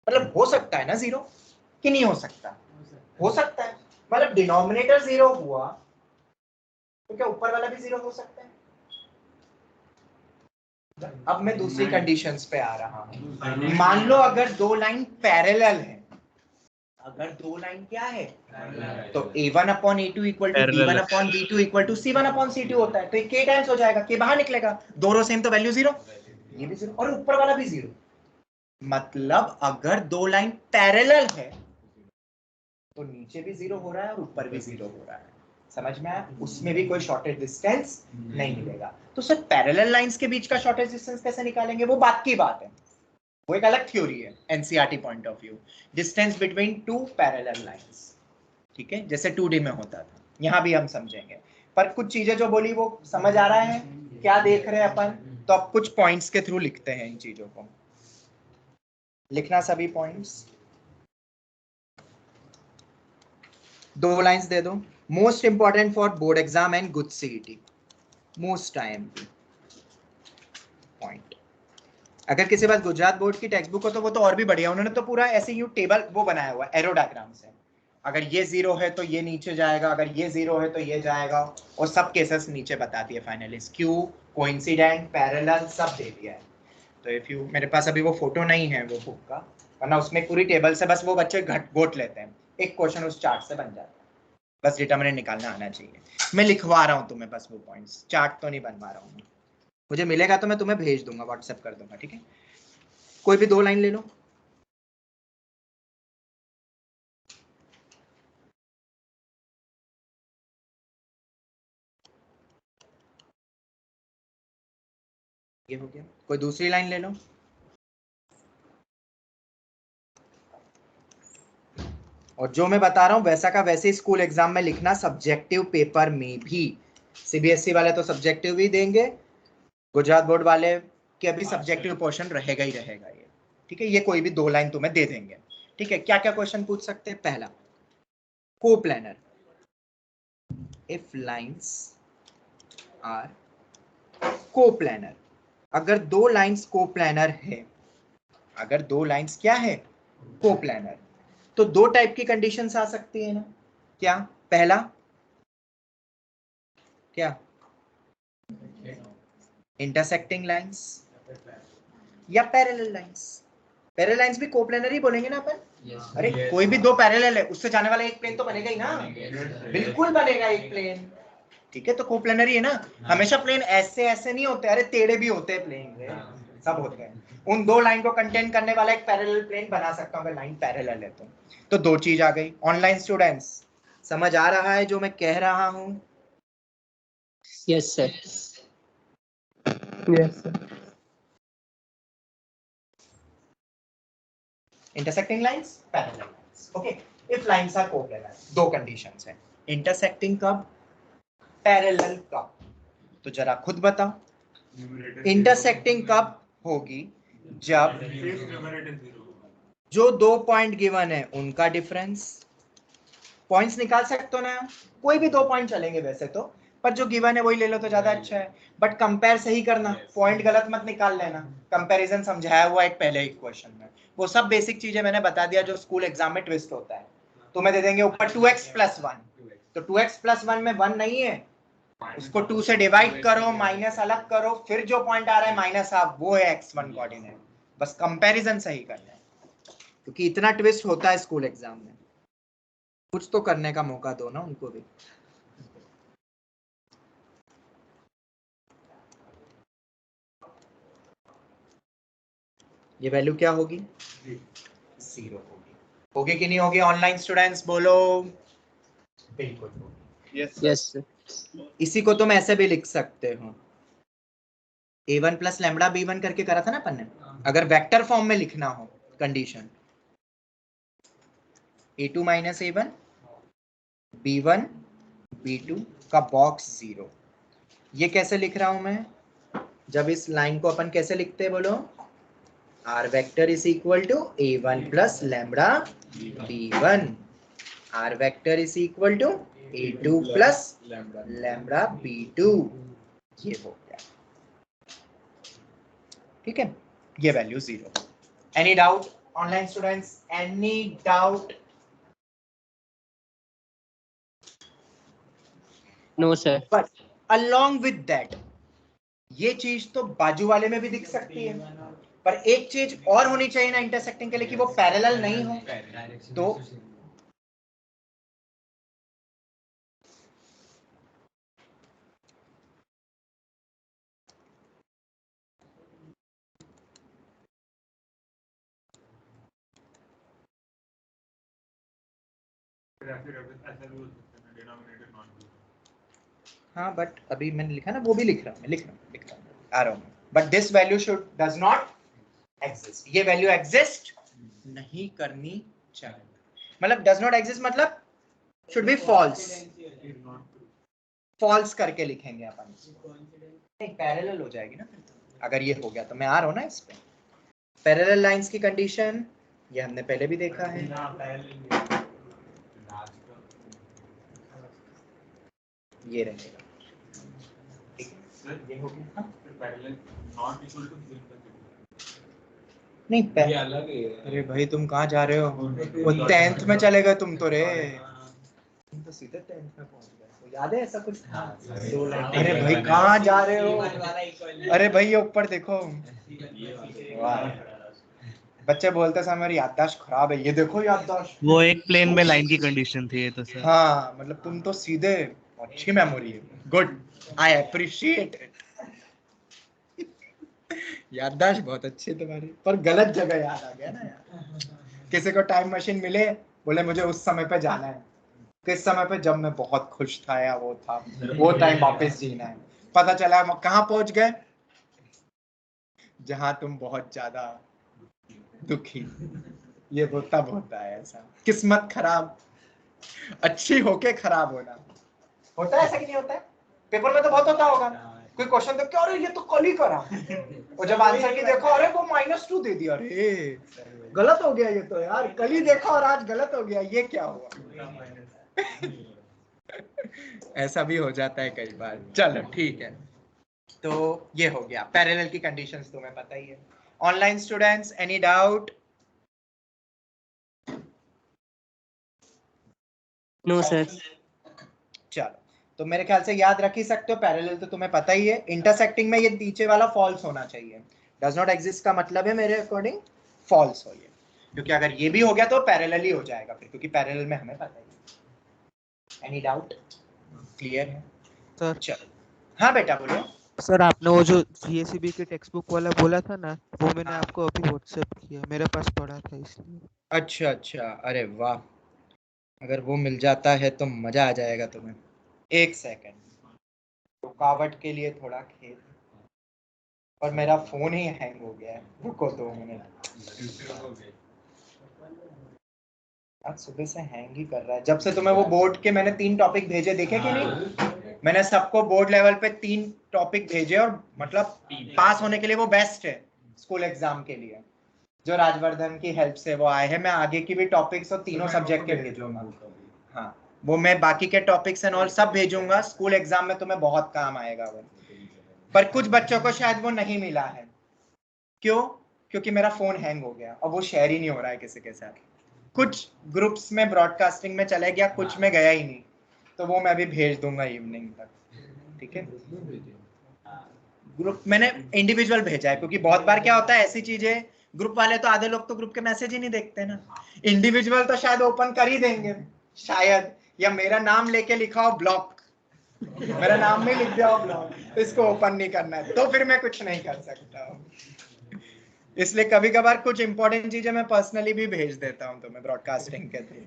मतलब हो सकता है ना 0, कि नहीं हो सकता? हो सकता है। मतलब डिनोमिनेटर 0 हुआ तो क्या ऊपर वाला भी 0 हो सकता है? अब मैं दूसरी कंडीशंस पे आ रहा हूं। मान लो अगर दो लाइन पैरेलल है, अगर दो लाइन क्या है, तो a1 upon a2 equal to b1 upon b2 equal to c1 upon c2 होता है, तो ये k टाइम्स हो जाएगा, k बाहर निकलेगा, दो रो सेम तो वैल्यू 0, ये भी 0 और ऊपर वाला भी 0। मतलब अगर दो लाइन पैरेलल है तो नीचे भी 0 हो रहा है और ऊपर भी 0 हो रहा है। समझ में आया? उसमें भी कोई शॉर्टेज डिस्टेंस नहीं मिलेगा। तो सर पैरेलल लाइंस के बीच का शॉर्टेज डिस्टेंस कैसे निकालेंगे, वो बात की बात है, वो एक अलग थ्योरी है NCERT point of view. Distance between two parallel lines, ठीक है, जैसे 2D में होता था, यहां भी हम समझेंगे। पर कुछ चीजें जो बोली वो समझ आ रहा है क्या देख रहे हैं अपन? तो अब कुछ पॉइंट्स के थ्रू लिखते हैं इन चीजों को। लिखना सभी पॉइंट्स, दो लाइंस दे दो। Most important for board exam and good CET, most time point. अगर किसी बात गुजरात बोर्ड की टेक्स्ट बुक हो तो वो तो और भी बढ़िया, उन्होंने तो पूरा ऐसे यू टेबल वो बनाया हुआ एरो डायग्राम से। अगर ये 0 है तो ये नीचे जाएगा, अगर ये 0 है तो ये जाएगा, और सब केसेस नीचे बताती है फाइनली, स्क्यू, कोइंसिडेंट, पैरेलल सब दे दिया है। तो इफ यू, मेरे पास अभी वो फोटो नहीं है वो बुक का, वरना उसमें पूरी टेबल से बस वो बच्चे गोट लेते हैं, एक क्वेश्चन उस चार्ट से बन जाता है, बस डिटरमिनेंट निकालना आना चाहिए। मैं लिखवा रहा हूँ तुम्हें बस वो पॉइंट्स, चार्ट तो नहीं बनवा रहा हूँ। मुझे मिलेगा तो मैं तुम्हें भेज दूंगा, व्हाट्सएप कर दूंगा, ठीक है। कोई भी दो लाइन ले लो। ये हो गया, कोई दूसरी लाइन ले लो। और जो मैं बता रहा हूं वैसा का वैसे स्कूल एग्जाम में लिखना, सब्जेक्टिव पेपर में भी। सीबीएसई वाले तो सब्जेक्टिव ही देंगे, गुजरात बोर्ड वाले के अभी सब्जेक्टिव पोर्शन रहेगा ही रहेगा ये, ठीक है। ये कोई भी दो लाइन तुम्हें दे देंगे, ठीक है। क्या क्या क्वेश्चन पूछ सकते हैं? पहला, coplanar, if lines are coplanar. अगर दो लाइंस कोप्लेनर है, अगर दो लाइंस क्या है? कोप्लेनर, तो दो टाइप की कंडीशंस आ सकती है ना, क्या? पहला क्या? इंटरसेक्टिंग लाइंस या पैरेलल लाइंस। पैरेलल लाइंस भी कोप्लेनर ही बोलेंगे ना अपन। अरे कोई भी दो पैरेलल है उससे जाने वाला एक प्लेन तो बनेगा ही ना, बिल्कुल बनेगा एक प्लेन। ठीक है, तो कोप्लेनर ही है ना। हमेशा प्लेन ऐसे ऐसे नहीं होते, अरे टेढ़े भी होते हैं प्लेन, सब होते हैं। उन दो लाइन को कंटेन करने वाला एक पैरेलल प्लेन बना सकता हूँ अगर लाइन पैरेलल है तो दो चीज आ गई। ऑनलाइन स्टूडेंट्स समझ आ रहा है जो मैं कह रहा हूँ? Yes, sir. Yes, sir. Intersecting lines, parallel lines. Okay. If lines are coplanar, दो conditions हैं। Intersecting कब, parallel कब? तो जरा खुद बताओ। Intersecting कब होगी? जब जो दो पॉइंट गिवन है उनका डिफरेंस, पॉइंट्स निकाल सकते हो ना, कोई भी दो पॉइंट चलेंगे वैसे तो, पर जो गिवन है वही ले लो तो ज्यादा अच्छा है। बट कंपेयर सही करना, पॉइंट गलत मत निकाल लेना। कंपैरिजन समझाया हुआ एक पहले एक क्वेश्चन में, वो सब बेसिक चीजें मैंने बता दिया जो स्कूल एग्जाम में ट्विस्ट होता है। तुम्हें दे देंगे ऊपर 2x + 1, तो 2x + 1 में 1 नहीं है, उसको 2 से डिवाइड करो, माइनस अलग करो, फिर जो पॉइंट आ रहा है -1/2 वो है x1 कोऑर्डिनेट। बस कंपैरिजन सही करना है, क्योंकि इतना ट्विस्ट होता है स्कूल एग्जाम में। कुछ तो करने का मौका दो ना उनको भी। ये वैल्यू क्या होगी? 0 होगी। होगी कि नहीं होगी ऑनलाइन स्टूडेंट्स, बोलो। बिल्कुल होगी। Yes, sir. इसी को तुम ऐसे भी लिख सकते हो, a1 + लैम्बडा b1 करके करा था ना अपन ने। अगर वेक्टर फॉर्म में लिखना हो condition, a2 - a1 b1 b2 का बॉक्स 0। ये कैसे लिख रहा हूं मैं? जब इस लाइन को अपन कैसे लिखते हैं बोलो? r vector is equal to a1 + lambda b1, r vector is equal to a2 + lambda b2। ये हो गया, ठीक है, ये value 0। Any doubt online students, any doubt? No, sir. But along with that ये चीज तो बाजू वाले में भी दिख सकती है, पर एक चीज और होनी चाहिए ना इंटरसेक्टिंग के लिए कि वो पैरेलल नहीं हो। तो हाँ, बट अभी मैंने लिखा ना, वो भी लिख रहा हूँ, लिख रहा हूँ आ रहा हूँ। But this value should does not exist, ये वैल्यू एग्जिस्ट नहीं करनी चाहिए। मतलब डज नॉट एग्जिस्ट मतलब शुड बी फॉल्स, फॉल्स करके लिखेंगे अपन। नहीं, पैरेलल हो जाएगी ना फिर तो। अगर ये हो गया तो मैं आ रहा हूँ ना इस पे। पैरेलल लाइंस की कंडीशन ये हमने पहले भी देखा है। ये रहेगा, ये हो गया। नहीं ये अलग है। अरे भाई तुम कहाँ जा रहे हो? वो 10th में चले गए तुम तो रे, तुम तो सीधे 10th में पहुंच गए। तो याद है ऐसा कुछ था? अरे भाई कहाँ जा रहे हो? अरे भाई ये ऊपर देखो। वाह, बच्चे बोलते समय मेरी याददाश्त खराब है, ये देखो याददाश्त। वो एक प्लेन में लाइन की कंडीशन थी ये तो सर। हाँ, मतलब तुम तो सीधे, अच्छी मेमोरी है, गुड, आई अप्रिशिएट इट। याददाश्त बहुत अच्छी है तुम्हारी, पर गलत जगह याद आ गया ना यार। किसी को टाइम मशीन मिले, बोले मुझे उस समय पे जाना है, किस समय पे जब मैं बहुत खुश था या वो था, वो टाइम वापस जीना है। पता चला कहाँ पहुंच गए? जहां तुम बहुत ज्यादा दुखी। ये वो तब होता है ऐसा, किस्मत खराब, अच्छी होके खराब होना। होता है ऐसा कि नहीं होता है? पेपर में तो बहुत होता होगा, कोई क्वेश्चन देख के अरे ये तो कल ही करा, और जब आंसर की देखो अरे वो -2 दे दिया, अरे गलत हो गया ये तो यार, कल ही देखा और आज गलत हो गया, ये क्या हुआ? ऐसा भी हो जाता है कई बार। चलो ठीक है, तो ये हो गया पैरेलल की कंडीशंस, तुम्हें पता ही है। Online students, any doubt? No sir. चलो, तो मेरे ख्याल से याद रख ही सकते हो, पैरेलल तो तुम्हें पता ही है, इंटरसेक्टिंग में ये नीचे वाला फॉल्स होना चाहिए, डज नॉट एग्जिस्ट का मतलब है मेरे अकॉर्डिंग फॉल्स हो ये, क्योंकि अगर ये भी हो गया तो पैरेलल ही हो जाएगा फिर, क्योंकि पैरेलल में हमें पता ही है। Any doubt? क्लियर है सर? चलो, हाँ बेटा बोलो। सर आपने वो जो जीएसीबी के टेक्स्ट बुक वाला बोला था ना, वो मैंने हाँ। आपको अभी व्हाट्सएप किया, मेरे पास पड़ा था इसलिए। अच्छा अच्छा, अरे वाह, अगर वो मिल जाता है तो मजा आ जाएगा तुम्हें। एक सेकंड, रुकावट के लिए थोड़ा खेद, और मेरा फोन ही हैंग हो गया है, रुको 2 मिनट। आज सुबह से हैंग ही कर रहा है, जब से तुम्हें वो बोर्ड के मैंने 3 टॉपिक भेजे, देखे कि नहीं? मैंने सबको बोर्ड लेवल पे 3 टॉपिक भेजे, और मतलब पास होने के लिए वो बेस्ट है स्कूल एग्जाम के लिए, जो राजवर्धन की हेल्प से वो आए हैं। मैं आगे की भी टॉपिक्स और तीनों सब्जेक्ट के भेजूंगा। हाँ, वो मैं बाकी के टॉपिक्स एंड ऑल सब भेजूंगा, स्कूल एग्जाम में तुम्हें बहुत काम आएगा वो। पर कुछ बच्चों को शायद वो नहीं मिला है, क्यों? क्योंकि मेरा फोन हैंग हो गया और वो शेयर ही नहीं हो रहा है किसी के साथ। कुछ ग्रुप्स में ब्रॉडकास्टिंग में चला गया, कुछ में गया ही नहीं, तो वो मैं अभी भेज दूंगा इवनिंग तक, ठीक है? ग्रुप मैंने इंडिविजुअल भेजा है, क्योंकि बहुत बार क्या होता है ऐसी चीजें, ग्रुप वाले तो आधे लोग तो ग्रुप के मैसेज ही नहीं देखते ना, इंडिविजुअल तो शायद ओपन कर ही देंगे शायद, या मेरा नाम लेके लिखा हो ब्लॉक, मेरा नाम में लिख दिया हो ब्लॉक, तो इसको ओपन नहीं करना है, तो फिर मैं कुछ नहीं कर सकता हूँ। इसलिए कभी कभार कुछ इंपॉर्टेंट चीजें मैं पर्सनली भी भेज देता हूँ तुम्हें ब्रॉडकास्टिंग के थ्रू।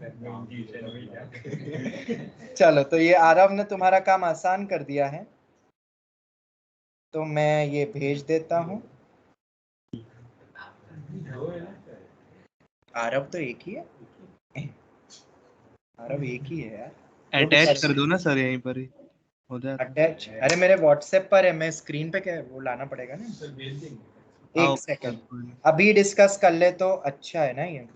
चलो, तो ये आरव ने तुम्हारा काम आसान कर दिया है, तो मैं ये भेज देता हूँ। आरव तो एक ही है, आरव एक ही है यार। अटैच कर दो ना सर, यहीं पर ही हो जाता। अटैच, अरे मेरे व्हाट्सएप पर है, मैं स्क्रीन पे क्या वो लाना पड़ेगा ना। एक सेकंड, अभी डिस्कस कर ले तो अच्छा है ना ये,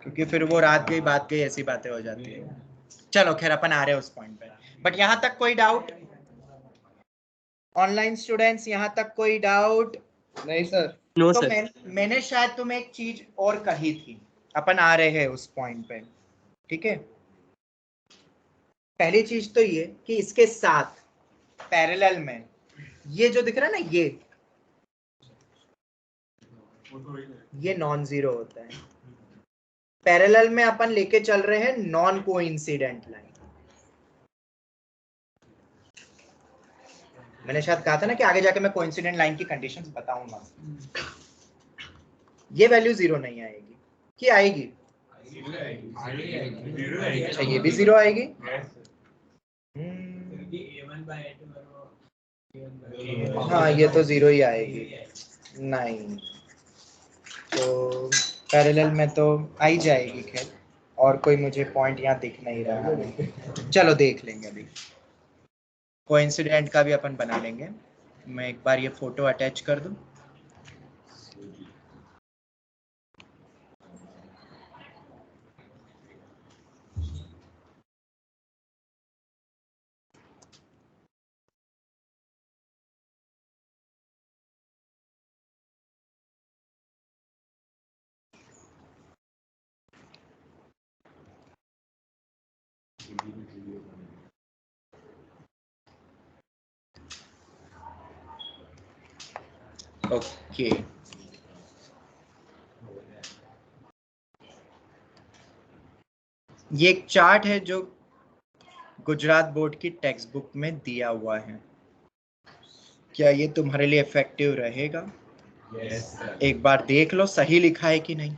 क्योंकि फिर वो रात गई बात गई ऐसी बातें हो जाती है। चलो खैर, अपन आ रहे हैं उस पॉइंट पे, बट यहाँ तक कोई डाउट? ऑनलाइन स्टूडेंट्स, यहाँ तक कोई डाउट? नहीं सर। नो तो सर। मैंने शायद तुम्हें एक चीज और कही थी, अपन आ रहे हैं उस पॉइंट पे, ठीक है? पहली चीज तो ये कि इसके साथ पैरेलल में ये जो दिख रहा है ना, ये नॉन जीरो होता है। पैरेलल में अपन लेके चल रहे हैं नॉन कोइंसिडेंट लाइन। मैंने शायद कहा था ना कि आगे जाके मैं कोइंसिडेंट लाइन की कंडीशंस बताऊंगा। ये वैल्यू जीरो नहीं आएगी, कि आएगी? अच्छा, ये भी जीरो आएगी। हाँ, ये तो जीरो ही आएगी। नहीं, तो पैरेलल में तो आई जाएगी खैर, और कोई मुझे पॉइंट यहाँ दिख नहीं रहा है। चलो देख लेंगे, अभी कोइंसिडेंट का भी अपन बना लेंगे। मैं एक बार ये फोटो अटैच कर दूं। ओके, ये एक चार्ट है जो गुजरात बोर्ड की टेक्स्ट बुक में दिया हुआ है। क्या ये तुम्हारे लिए इफेक्टिव रहेगा? एक बार देख लो सही लिखा है कि नहीं,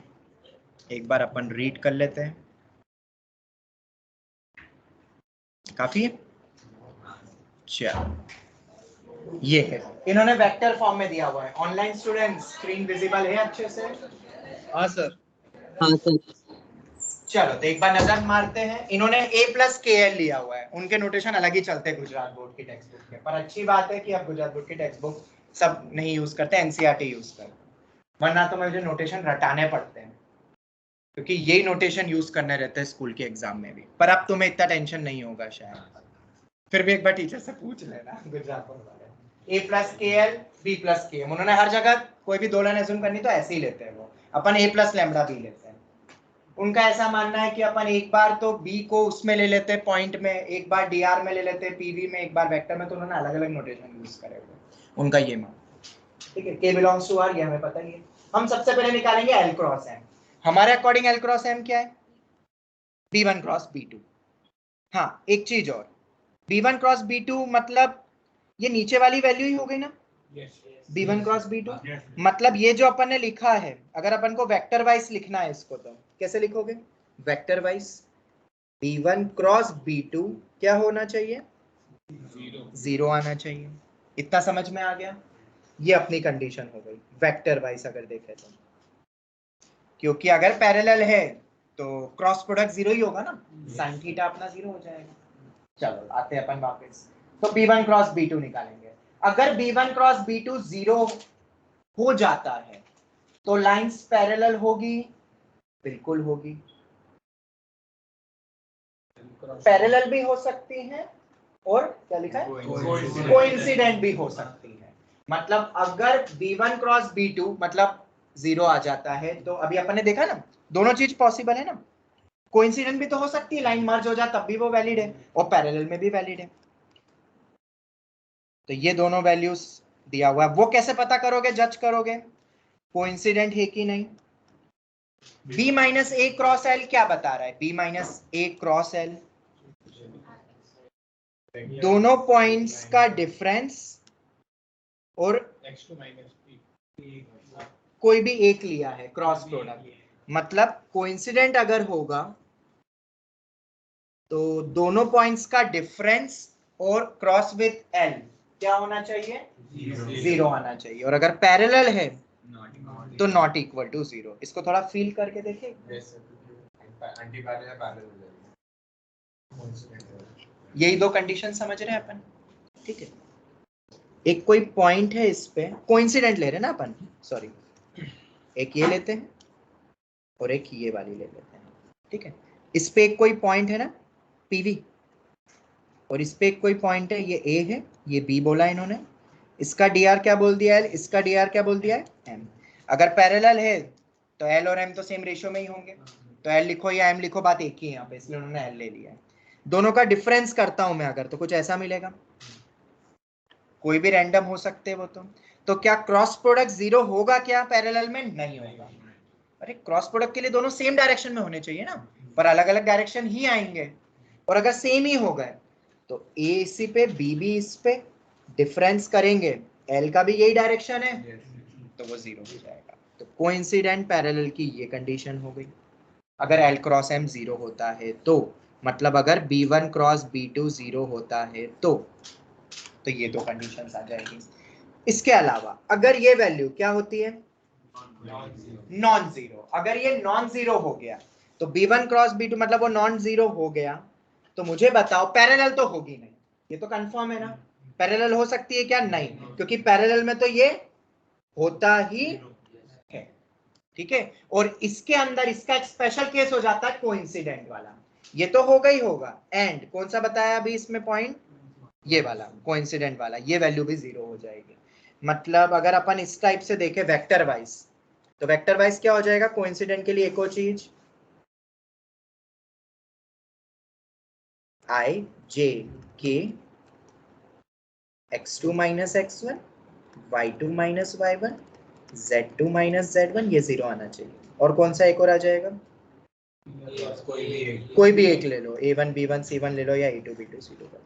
एक बार अपन रीड कर लेते हैं। काफी है? चलो, ये है, इन्होंने वेक्टर फॉर्म में दिया हुआ है। ऑनलाइन स्टूडेंट्स, स्क्रीन विजिबल है अच्छे से? हाँ सर। हाँ सर। चलो, तो एक बार नजर मारते हैं। इन्होंने A+KL लिया हुआ है, उनके नोटेशन अलग ही चलते हैं गुजरात बोर्ड की टेक्स्ट बुक के, पर अच्छी बात है कि अब गुजरात बोर्ड की टेक्स्ट बुक सब नहीं यूज करते, एनसीईआरटी यूज करते, वरना तो मुझे नोटेशन रटाने पड़ते हैं, क्योंकि यही नोटेशन यूज करने रहते हैं स्कूल के एग्जाम में भी। पर अब तुम्हें इतना टेंशन नहीं होगा शायद, फिर भी एक बार टीचर से पूछ लेना गुजरात बोर्ड वाले। A+KL, B+KM, उन्होंने हर जगह कोई भी 2 लाइन अज्यूम करनी तो ऐसे ही लेते हैं वो, अपन A+ लैम्बडा भी लेते हैं। उनका ऐसा मानना है कि अपन एक बार तो बी को उसमें ले लेते हैं पॉइंट में, एक बार डीआर में ले लेते हैं पीवी में, एक बार वेक्टर में, तो उन्होंने अलग अलग नोटेशन यूज करे हुए, उनका ये मान। ठीक है, के बिलोंग्स टू आर, ये हमें पता ही है। हम सबसे पहले निकालेंगे एल क्रॉस एम। हमारे अकॉर्डिंग एल क्रॉस एम क्या है? B1 cross B2। हाँ एक चीज और, B1 क्रॉस B2 मतलब ये नीचे वाली वैल्यू ही हो गई ना, B1 क्रॉस B2। मतलब ये जो अपन ने लिखा है, अगर अपन को वेक्टर वाइज लिखना है इसको, तो कैसे लिखोगे? Vector wise B1 cross B2 क्या होना चाहिए? 0 आना चाहिए। इतना समझ में आ गया? ये अपनी कंडीशन हो गई वेक्टर वाइज अगर देखें तो, क्योंकि अगर पैरेलल है तो क्रॉस प्रोडक्ट 0 ही होगा ना, साइन थीटा अपना 0 हो जाएगा। चलो आते हैं अपन वापस, तो B1 क्रॉस B2 निकालेंगे। अगर B1 क्रॉस B2 0 हो जाता है तो लाइंस पैरेलल होगी? बिल्कुल होगी। पैरेलल भी हो सकती हैं और क्या लिखा है, कोइंसिडेंट भी हो सकती है। मतलब अगर B1 क्रॉस B2 मतलब 0 आ जाता है, तो अभी अपन ने देखा ना दोनों चीज पॉसिबल है ना, कोइंसिडेंट भी तो हो सकती है, लाइन मर्ज हो जाए तब भी वो वैलिड है, और पैरेलल में भी वैलिड है। तो ये दोनों वैल्यूज दिया हुआ है, वो कैसे पता करोगे, जज करोगे कोइंसिडेंट है कि नहीं? B माइनस ए क्रॉस एल क्या बता रहा है? B माइनस ए क्रॉस एल दोनों पॉइंट्स का डिफरेंस और कोई भी एक लिया है क्रॉस प्रोडक्ट, मतलब कोइंसिडेंट अगर होगा तो दोनों पॉइंट्स का डिफरेंस और क्रॉस विद एल क्या होना चाहिए? 0 आना चाहिए। और अगर पैरेलल है तो नॉट इक्वल टू 0। इसको थोड़ा फील करके देखिए। यही दो कंडीशन समझ रहे हैं अपन, ठीक है। एक कोई पॉइंट है, इस पे कोइंसिडेंट ले रहे हैं ना अपन, सॉरी, एक ये लेते हैं और एक ये वाली ले लेते हैं, ठीक है। इस पे एक कोई पॉइंट है ना पीवी, और इस पे एक कोई पॉइंट है, ये ए है, ये बी बोला इन्होंने, इसका डी आर क्या बोल दिया है, इसका डी आर क्या बोल दिया है, एम। अगर पैरेलल है तो एल और एम तो सेम रेशियो में ही होंगे, तो एल लिखो या एम लिखो, बात एक ही है यहाँ पे, इसलिए उन्होंने एल ले लिया है। दोनों का डिफरेंस करता हूं मैं अगर, तो कुछ ऐसा मिलेगा, कोई भी रैंडम हो सकते हैं वो तो क्या क्रॉस प्रोडक्ट 0 होगा क्या पैरेलल में? नहीं होगा। अरे क्रॉस प्रोडक्ट के लिए दोनों सेम डायरेक्शन में होने चाहिए ना, पर अलग अलग डायरेक्शन ही आएंगे। और अगर सेम ही हो गए तो ए इसी पे बी भी इस पे, डिफरेंस करेंगे, एल का भी यही डायरेक्शन है, तो वो 0 हो जाएगा। तो कोइंसिडेंट पैरेलल की ये कंडीशन हो गई। अगर एल क्रॉस एम 0 होता है तो, मतलब अगर B1 क्रॉस B2 0 होता है तो ये दो कंडीशंस आ जाएगी। इसके अलावा अगर ये वैल्यू क्या होती है, नॉन जीरो, अगर ये नॉन जीरो हो गया तो B1 क्रॉस B2 मतलब वो नॉन जीरो हो गया, तो मुझे बताओ पैरेलल तो होगी नहीं, ये तो कंफर्म है ना। पैरेलल हो सकती है क्या? नहीं, क्योंकि पैरेलल में तो ये होता ही है, ठीक है। और इसके अंदर इसका एक स्पेशल केस हो जाता है कोइंसिडेंट वाला, ये तो होगा ही होगा। एंड कौन सा बताया अभी इसमें पॉइंट, ये वाला कोइंसिडेंट वाला, ये वैल्यू भी 0 हो जाएगी। मतलब अगर अपन इस टाइप से देखें वेक्टर वाइज, तो वेक्टर वाइज क्या हो जाएगा कोइंसिडेंट के लिए, एक और चीज आई जे के x2 minus x1 y2 minus y1 z2 minus z1, ये 0 आना चाहिए। और कौन सा एक और आ जाएगा, कोई भी एक ले लो, a1 b1 c1 ले लो या a2 b2 c2 कर लो।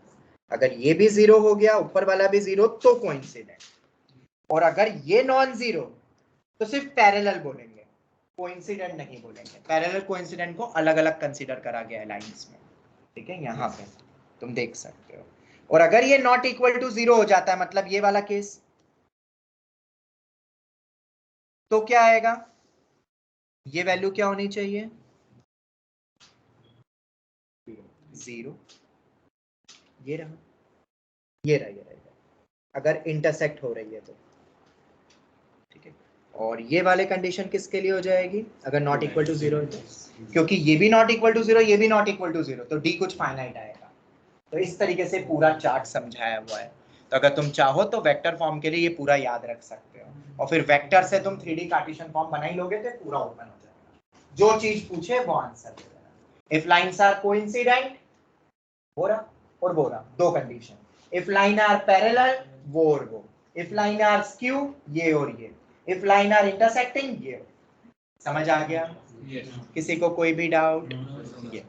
अगर ये भी 0 हो गया, ऊपर वाला भी 0, तो कोइंसिडेंट। और अगर ये नॉन जीरो तो सिर्फ पैरेलल बोलेंगे, कोइंसिडेंट नहीं बोलेंगे। पैरेलल कोइंसिडेंट को अलग अलग कंसीडर करा गया है लाइंस में, ठीक है, यहाँ पे तुम देख सकते हो। और अगर ये नॉट इक्वल टू 0 हो जाता है, मतलब ये वाला केस, तो क्या आएगा, ये वैल्यू क्या होनी चाहिए, 0। ये रहा, ये रहा, ये रहा, अगर इंटरसेक्ट हो रही है तो, ठीक है। और ये वाले कंडीशन किसके लिए हो जाएगी, अगर नॉट इक्वल टू 0 है तो, क्योंकि ये भी नॉट इक्वल टू 0, ये भी नॉट इक्वल टू 0, तो डी कुछ फाइनाइट आएगा। तो इस तरीके से पूरा चार्ट समझाया हुआ है। तो अगर तुम चाहो तो वेक्टर फॉर्म के लिए ये पूरा याद रख सकते हो, और फिर वेक्टर से तुम 3D कार्टेशियन फॉर्म बना ही लोगे तो पूरा ओपन हो जाएगा। जो चीज पूछे वो आंसर दे देना। इफ लाइंस आर कोइंसिडेंट, वो रहा और वो रहा, दो condition. If line are parallel, वो और वो। इफ लाइन आर स्क्यू, ये और ये। इफ लाइन आर इंटरसेक्टिंग, ये। समझ आ गया? किसी को कोई भी डाउट? ये हो गया।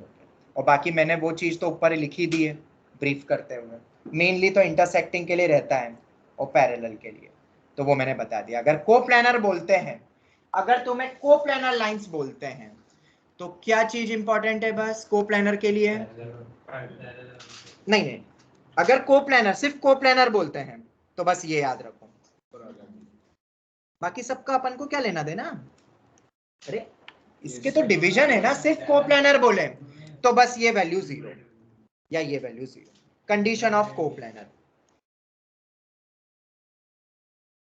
और बाकी मैंने वो चीज तो ऊपर लिखी दी है ब्रीफ करते हुए। मेनली तो इंटरसेक्टिंग के लिए रहता है और पैरेलल के लिए, तो वो मैंने बता दिया। अगर कोप्लानर बोलते हैं, अगर तुम्हें कोप्लानर लाइंस बोलते हैं तो क्या चीज इंपॉर्टेंट है बस कोप्लानर के लिए? नहीं, अगर कोप्लानर, सिर्फ कोप्लानर बोलते हैं तो बस ये याद रखो, बाकी सबका अपन को क्या लेना देना। अरे इसके तो डिवीजन है ना, सिर्फ कोप्लानर बोले तो बस ये वैल्यू 0 या ये वैल्यू 0, कंडीशन ऑफ कोप्लानर।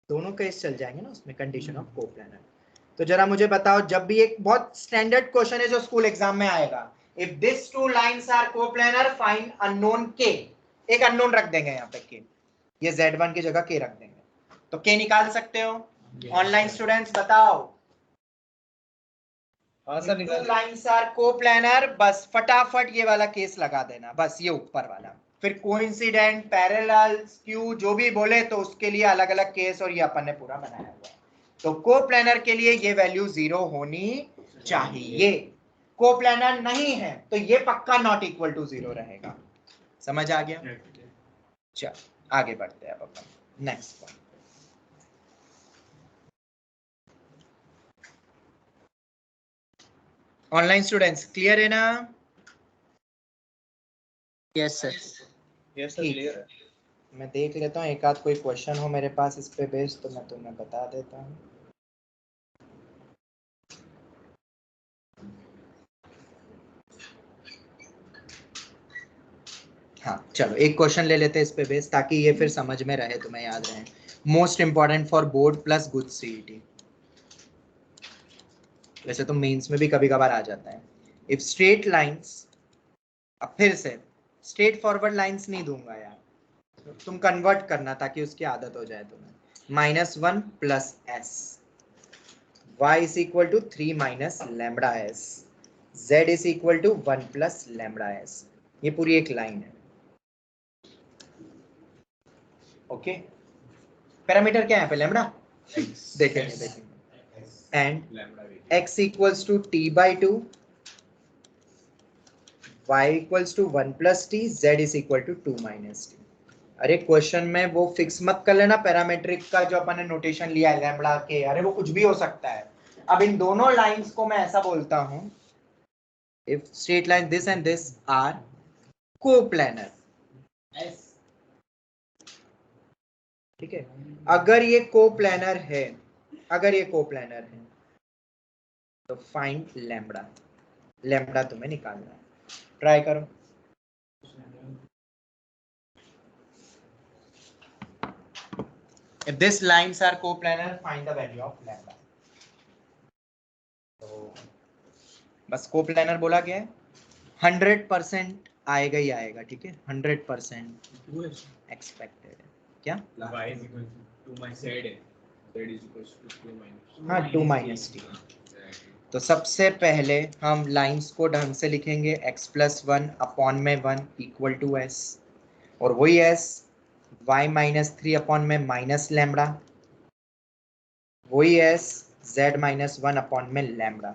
दोनों केस चल जाएंगे ना उसमें, कंडीशन ऑफ कोप्लानर। तो जरा मुझे बताओ, जब भी एक बहुत स्टैंडर्ड क्वेश्चन है जो स्कूल एग्जाम में आएगा, if this two lines are coplanar find unknown के, एक अननोन रख देंगे यहाँ पे के, ये Z1 की जगह के रख देंगे, तो के निकाल सकते हो? ऑनलाइन स्टूडेंट्स बताओ। लाइंस आर कोप्लानर, बस फटाफट ये वाला केस लगा देना, बस ये ऊपर वाला। फिर कोइंसिडेंट, पैरेलल, स्क्यू जो भी बोले तो उसके लिए अलग अलग केस, और ये अपन ने पूरा बनाया हुआ है। तो कोप्लानर के लिए ये वैल्यू 0 होनी चाहिए। कोप्लानर नहीं है तो ये पक्का नॉट इक्वल टू 0 रहेगा। समझ आ गया? चल आगे बढ़ते हैं अब अपन next point. Online students clear है ना? Yes sir. ठीक है, मैं देख लेता हूँ एक आध कोई क्वेश्चन हो मेरे पास इस पे बेस्ड तो मैं तुम्हें बता देता हूँ। हाँ चलो एक क्वेश्चन ले लेते हैं इस पे बेस्ड, ताकि ये फिर समझ में रहे, तुम्हें याद रहे। Most important for board plus good CET. वैसे तो मेंस में भी कभी कभार आ जाता है। इफ स्ट्रेट लाइंस, अब फिर से स्ट्रेट फॉरवर्ड लाइंस नहीं दूंगा यार, तुम कन्वर्ट करना ताकि उसकी आदत हो जाए तुम्हें। -1 plus S, y is equal to 3 minus lambda S, z is equal to 1 plus lambda S. ये पूरी एक लाइन है। ओके, पैरामीटर क्या है पे लैम्बडा, देखेंगे। And x equals to t by 2, y equals to 1 plus T, z is equal to 2 minus T. अरे क्वेश्चन में वो फिक्स मत कर लेना पैरामीट्रिक का जो अपन ने नोटेशन लिया है लैम्बडा के, अरे वो कुछ भी हो सकता है। अब इन दोनों लाइंस को मैं ऐसा बोलता हूं, if straight line this and this are coplanar, ठीक है। अगर ये कोप्लानर है, अगर ये कोप्लानर है तो फाइंड लैम्बडा, लैम्बडा तुम्हें निकालना है, ट्राई करो। If these lines are coplanar, find the value of lambda. तो बस कोप्लानर बोला गया है, 100% आएगा ही आएगा, ठीक है, 100% एक्सपेक्टेड है। क्या? y is equal to 2 minus z है, z is equal to 2 minus हाँ 2 माइनस टी। तो सबसे पहले हम लाइंस को ढंग से लिखेंगे, x प्लस 1 अपॉन में 1 इक्वल टू s, और वही s y माइनस 3 अपॉन में माइनस लैम्बडा, वही s z माइनस 1 अपॉन में लैम्बडा।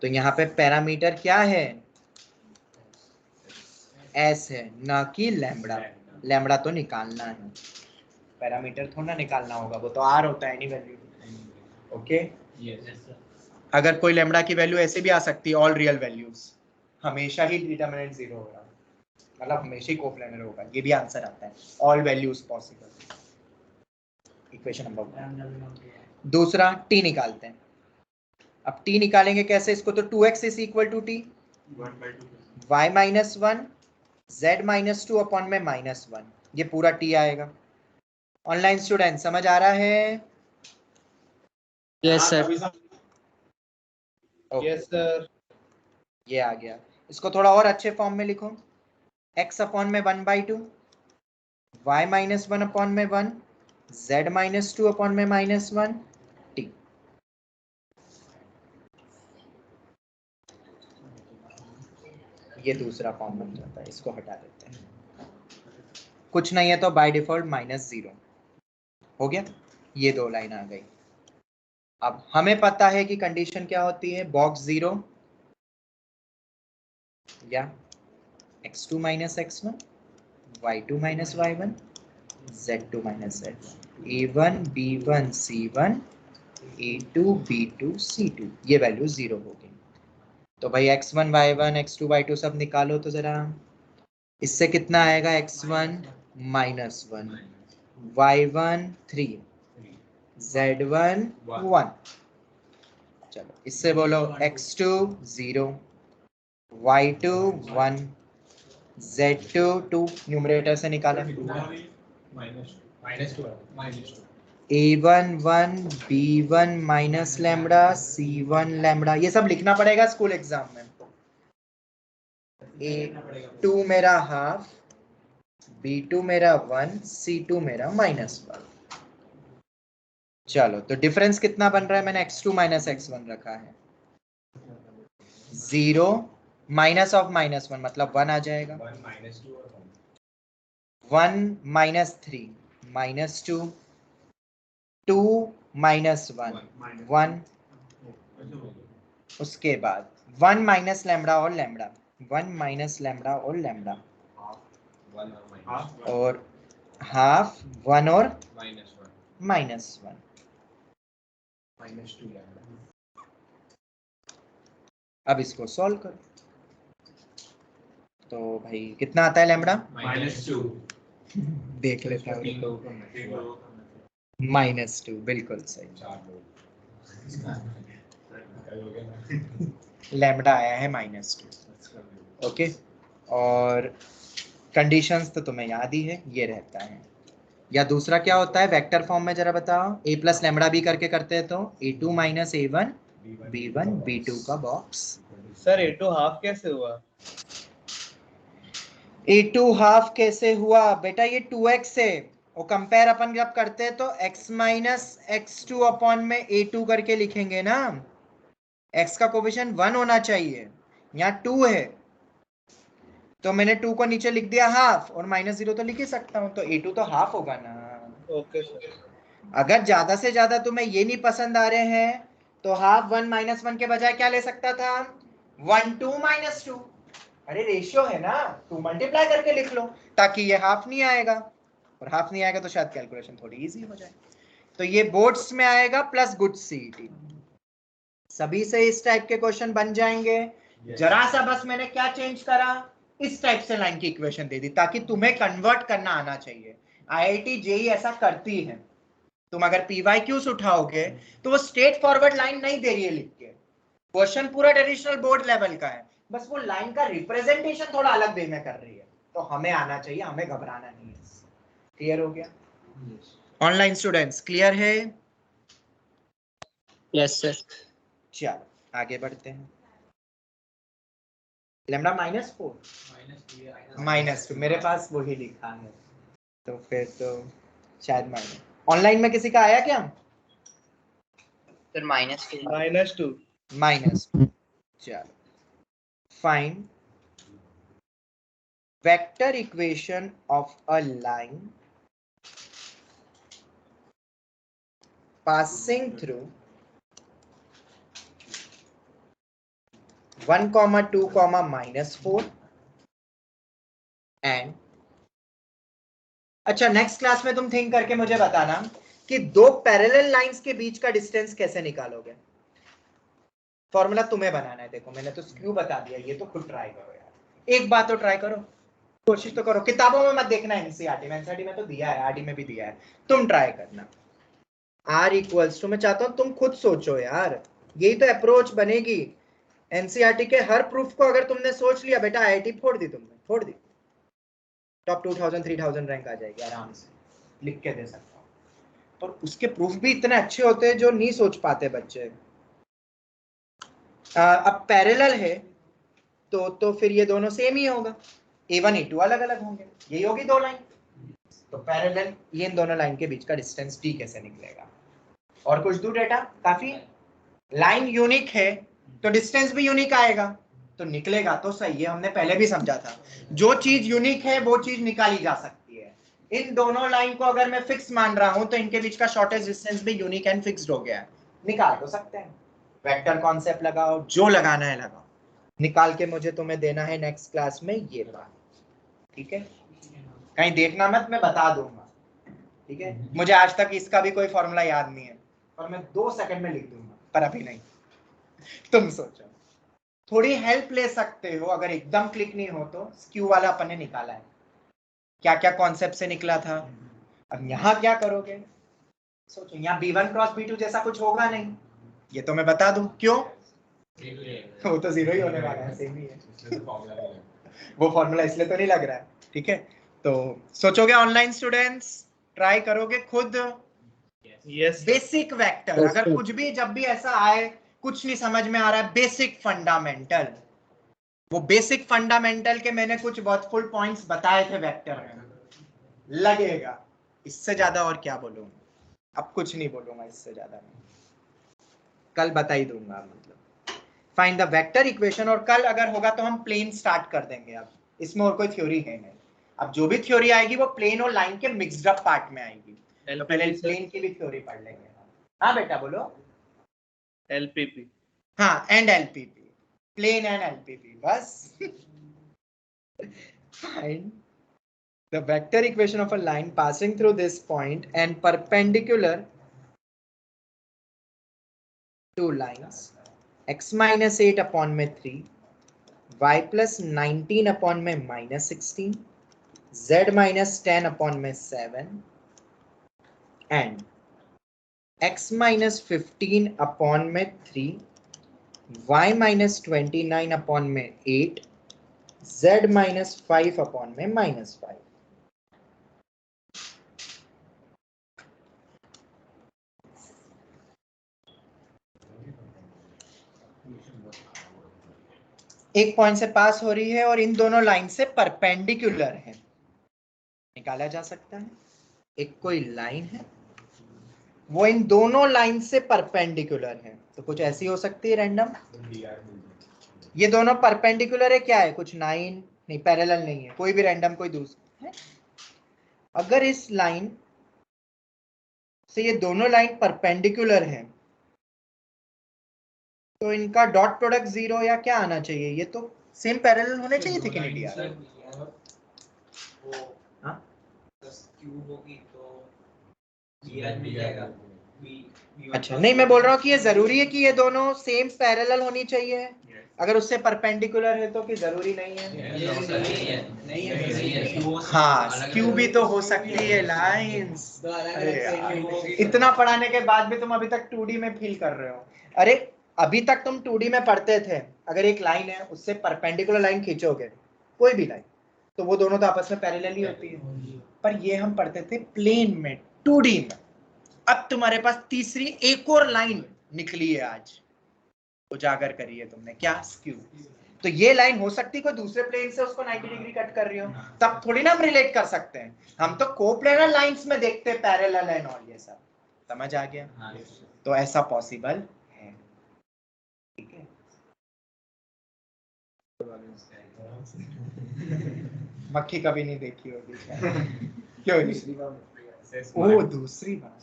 तो यहाँ पे पैरामीटर क्या है? s है, ना कि लैम्बडा। लैम्बडा तो निकालना है, पैरामीटर थोड़ा निकालना होगा, वो तो r होता है एनी वैल्यू। ओके, अगर कोई लैम्बडा की वैल्यू ऐसे भी आ सकती है, ऑल रियल वैल्यूज, हमेशा ही डिटरमिनेंट 0 होगा, मतलब हमेशा ही कोप्लानर होगा, ये भी आंसर आता है, all values possible. Equation number 1। दूसरा t निकालते हैं। अब t निकालेंगे कैसे इसको, तो 2x is equal to t, y minus 1 z minus 2 upon में -1, ये पूरा t आएगा। ऑनलाइन स्टूडेंट समझ आ रहा है? Yes sir. यस सर, ये आ गया। इसको थोड़ा और अच्छे फॉर्म में लिखो, x अपॉन में 1/2, y माइनस 1 अपॉन में 1, z माइनस 2 अपॉन में -1 t। ये दूसरा फॉर्म बन जाता है, इसको हटा देते हैं। कुछ नहीं है तो बाय डिफॉल्ट -0 हो गया। ये दो लाइन आ गई। अब हमें पता है कि कंडीशन क्या होती है, बॉक्स 0 या x2 - x1 y2 - y1 z2 - z1 a1 b1 c1 a2 b2 c2, ये वैल्यू 0 होगी। तो भाई x1 y1 x2 y2 सब निकालो तो जरा, इससे कितना आएगा, x1 -1 y1 3 z1 1। चलो इससे बोलो x2 0 y2 1 z2 2, न्यूमरेटर से निकाला, a1 1 b1 minus lambda c1 lambda, ये सब लिखना पड़ेगा स्कूल एग्जाम में। a2 मेरा हाफ, b2 मेरा 1, c2 मेरा -1। चलो तो डिफरेंस कितना बन रहा है, मैंने x2 - x1 रखा है, 0 माइनस ऑफ -1 मतलब 1 आ जाएगा, 1 -3 -2 2 -1 1, उसके बाद 1 माइनस लैम्बडा और लैम्बडा, 1 माइनस लैम्बडा और लैम्बडा, और हाफ 1 और -1 अब इसको सॉल्व करो तो भाई कितना आता है लैम्बडा, -2 देख लेता हूँ, -2 बिल्कुल सही, लैम्बडा आया है -2। ओके, और कंडीशंस तो तुम्हें याद ही है, ये रहता है। या दूसरा क्या होता है वेक्टर फॉर्म में, जरा बताओ, a प्लस लैम्बडा भी करके करते हैं तो a2 - a1 b1 b2 का बॉक्स। सर A2 हाफ कैसे हुआ? a2 हाफ कैसे हुआ बेटा, ये 2x है, और कंपेयर अपन जब करते हैं तो x - x2 अपॉन में a2 करके लिखेंगे ना, x का कोफिशिएंट 1 होना चाहिए, यहाँ 2 है तो मैंने 2 को नीचे लिख दिया हाफ, और -0 तो लिख ही सकता हूँ, तो a2 तो हाफ होगा ना। Okay sir. अगर ज्यादा से ज्यादा तुम्हें ये नहीं पसंद आ रहे हैं तो हाफ 1 - 1 के बजाय क्या ले सकता था, 1 2 -2, अरे रेशियो है ना, 2 मल्टीप्लाई करके लिख लो, ताकि ये हाफ नहीं आएगा, और हाफ नहीं आएगा तो शायद कैलकुलेशन थोड़ी इजी हो जाए। तो ये बोर्ड्स में आएगा प्लस गुड सीईटी, सभी से इस टाइप के क्वेश्चन बन जाएंगे। जरा सा बस मैंने क्या चेंज करा, इस टाइप से लाइन की इक्वेशन दे दी, ताकि तुम्हें कन्वर्ट करना आना चाहिए। आईआईटी जेई ऐसा करती है, तुम अगर पीवाईक्यूज उठाओगे तो वो स्ट्रेट फॉरवर्ड लाइन नहीं दे रही है लिख के, क्वेश्चन पूरा ट्रेडिशनल बोर्ड लेवल का है, बस वो लाइन का रिप्रेजेंटेशन थोड़ा अलग वे में कर रही है, तो हमें आना चाहिए, हमें घबराना नहीं है। क्लियर हो गया? ऑनलाइन स्टूडेंट्स क्लियर है? Yes sir. चलो आगे बढ़ते हैं। लैम्डा -4 -2 मेरे पास वही लिखा है, तो फिर तो शायद माइनस। ऑनलाइन में किसी का आया क्या? सर -2। -2। चलो fine, vector equation of a line passing through 1, 2, -4 and, अच्छा नेक्स्ट क्लास में तुम थिंक करके मुझे बताना कि दो पैरेलल लाइंस के बीच का डिस्टेंस कैसे निकालोगे। फॉर्मूला तुम्हें बनाना है, देखो मैंने तो स्क्यू बता दिया, ये तो खुद ट्राई करो यार, एक बात तो ट्राई करो, कोशिश तो करो, किताबों में मत देखना, एनसीईआरटी में, एनसीईआरटी में तो दिया है, आरडी में भी दिया है, तुम ट्राई करना। R इक्वल्स टू, मैं चाहता हूं तुम खुद सोचो यार, यही तो अप्रोच बनेगी। एनसीईआरटी के हर प्रूफ को अगर तुमने सोच लिया बेटा, आईआईटी फोड़ दी तुमने, फोड़ दी, टॉप 2000 3000 रैंक आ जाएगी आराम से, लिख के दे सकता हूँ। पर उसके प्रूफ भी इतने अच्छे होते हैं जो नहीं सोच पाते बच्चे। अब पैरेलल है तो फिर ये दोनों सेम ही होगा, A1 A2 अलग अलग होंगे, यही होगी दो लाइन, तो पैरेलल, ये इन दोनों लाइन के बीच का डिस्टेंस D कैसे निकलेगा। और कुछ दूर डेटा, काफी, लाइन यूनिक है तो डिस्टेंस भी यूनिक आएगा, तो निकलेगा तो सही है, हमने पहले भी समझा था। जो चीज यूनिक है वो चीज निकाली जा सकती है। इन दोनों लाइन को अगर मैं फिक्स मान रहा हूं तो इनके बीच का शॉर्टेज डिस्टेंस भी यूनिक एंड फिक्स्ड हो गया है। निकाल तो सकते हैं, वेक्टर कॉन्सेप्ट लगाओ, जो लगाना है लगाओ, निकाल के मुझे तुम्हें देना है नेक्स्ट क्लास में ये बात, ठीक है? कहीं देखना मत, मैं बता दूंगा, ठीक है? मुझे आज तक इसका भी कोई फॉर्मूला याद नहीं है और मैं 2 सेकंड में लिख दूंगा, पर अभी नहीं। तुम सोचो, थोड़ी हेल्प ले सकते हो। अगर एकदम क्लिक नहीं हो तो स्क्यू वाला अपन ने निकाला है, क्या क्या कॉन्सेप्ट से निकला था। अब यहाँ क्या करोगे सोचो, यहाँ B1 क्रॉस B2 जैसा कुछ होगा नहीं, ये तो मैं बता दूं। क्यों? वो तो जीरो ही होने वाला है, सेम ही है। वो फॉर्मूला इसलिए तो नहीं लग रहा है, ठीक है? तो सोचोगे ऑनलाइन स्टूडेंट्स, ट्राई करोगे खुद। यस बेसिक वेक्टर, अगर कुछ भी जब भी ऐसा आए कुछ नहीं समझ में आ रहा है, बेसिक फंडामेंटल, वो बेसिक फंडामेंटल के मैंने कुछ बहुत फुल पॉइंट्स बताए थे वेक्टर में, लगेगा। इससे ज्यादा और क्या बोलूं, अब कुछ नहीं बोलूंगा इससे ज्यादा, मैं कल बता ही दूंगा। मतलब फाइंड द वेक्टर इक्वेशन, और कल अगर होगा तो हम प्लेन स्टार्ट कर देंगे। अब इसमें और कोई थ्योरी है नहीं, अब जो भी थ्योरी आएगी वो प्लेन और लाइन के मिक्स्ड अप पार्ट में आएगी। तो पहले प्लेन की भी थ्योरी पढ़ लेंगे। हाँ बेटा बोलो। एलपीपी, हाँ, and LPP, plane and LPP, बस। Find the vector equation of a line passing through this point and perpendicular to lines x minus 8 upon में 3, y plus 19 upon में minus 16, z minus 10 upon में 7 and x minus 15 upon में 3, y minus 29 upon में 8, z minus 5 upon में minus 5। एक पॉइंट से पास हो रही है और इन दोनों लाइन से परपेंडिकुलर है, निकाला जा सकता है। एक कोई लाइन है वो इन दोनों लाइन से परपेंडिकुलर है, तो कुछ ऐसी हो सकती है रैंडम। ये दोनों परपेंडिकुलर है, क्या है, कुछ लाइन नहीं, पैरेलल नहीं है, कोई भी रैंडम कोई दूसरा है। अगर इस लाइन से ये दोनों लाइन परपेंडिकुलर है तो इनका डॉट प्रोडक्ट 0 या क्या आना चाहिए, ये तो सेम पैरेलल होने चाहिए थे कि नहीं यार? हाँ? अच्छा, नहीं मैं बोल रहा हूँ कि ये जरूरी है कि ये दोनों सेम पैरेलल होनी चाहिए। अगर उससे परपेंडिकुलर है तो कि जरूरी नहीं है। हाँ, स्क्यू भी तो हो सकती है लाइंस। अरे यार, इतना पढ़ाने के बाद भी तुम अभी तक 2D में फील कर रहे हो। अरे अभी तक तुम 2D में पढ़ते थे, अगर एक लाइन है उससे परपेंडिकुलर लाइन खींचोगे, कोई भी लाइन, तो वो दोनों तो आपस में पैरेलल ही होती है। पर ये हम पढ़ते थे प्लेन में, 2D में। अब तुम्हारे पास तीसरी एक और लाइन निकली है आज, उजागर करी है तुमने, क्या, स्क्यू। तो ये लाइन हो सकती है कोई दूसरे प्लेन से उसको 90 डिग्री कट कर रही हो, तब थोड़ी ना हम रिलेट कर सकते हैं। हम तो कोप्लेनर लाइंस में देखते हैं पैरेलल एंड ऑल, ये सब समझ आ गया? तो ऐसा पॉसिबल है, ठीक है? मक्खी कभी नहीं देखी होगी क्यों नहीं? वो दूसरी बात।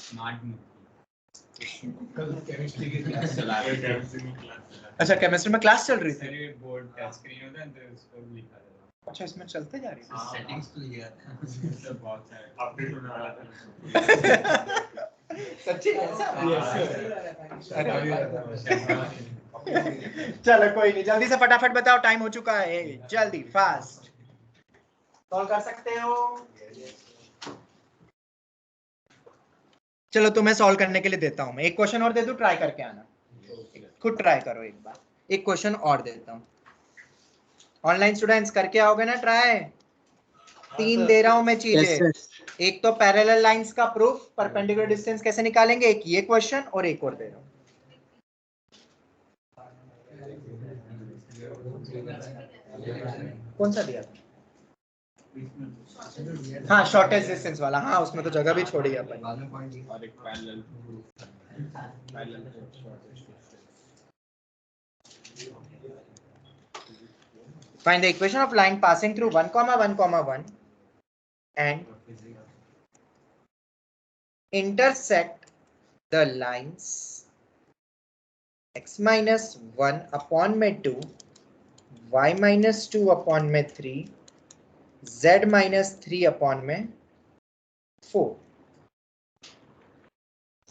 कल केमिस्ट्री की क्लास चला रहे थे। अच्छा, केमिस्ट्री में क्लास चल रही थी? सर बोर्ड टच स्क्रीन होता है तो उसको लिखा था। अच्छा, इसमें चलते जा रही है। सेटिंग्स तो लिया था। सब बहुत सारे अपडेट होने वाला था। सच्ची ऐसा? अरे चलो कोई नहीं, जल्दी से फटाफट बताओ, टाइम हो चुका है, जल्दी फास्ट सॉल्व कर सकते हो। चलो तुम्हें सॉल्व करने के लिए देता हूं मैं एक क्वेश्चन और दे दूं, ट्राई करके आना, खुद ट्राई करो एक बार। एक क्वेश्चन और देता हूं, ऑनलाइन स्टूडेंट्स करके आओगे ना ट्राई? 3 दे रहा हूं मैं चीजें। एक तो पैरेलल लाइंस का प्रूफ, परपेंडिकुलर डिस्टेंस कैसे निकालेंगे, एक ये क्वेश्चन और एक और दे रहा हूं। कौन सा दिया था? हाँ, शॉर्टेस्ट डिस्टेंस वाला, हाँ उसमें तो जगह भी छोड़ी है अपन। और एक parallel Find the equation of line passing through 1, 1, 1 and intersect the lines x minus 1 upon में 2, y minus 2 upon में 3, z minus 3 upon में 4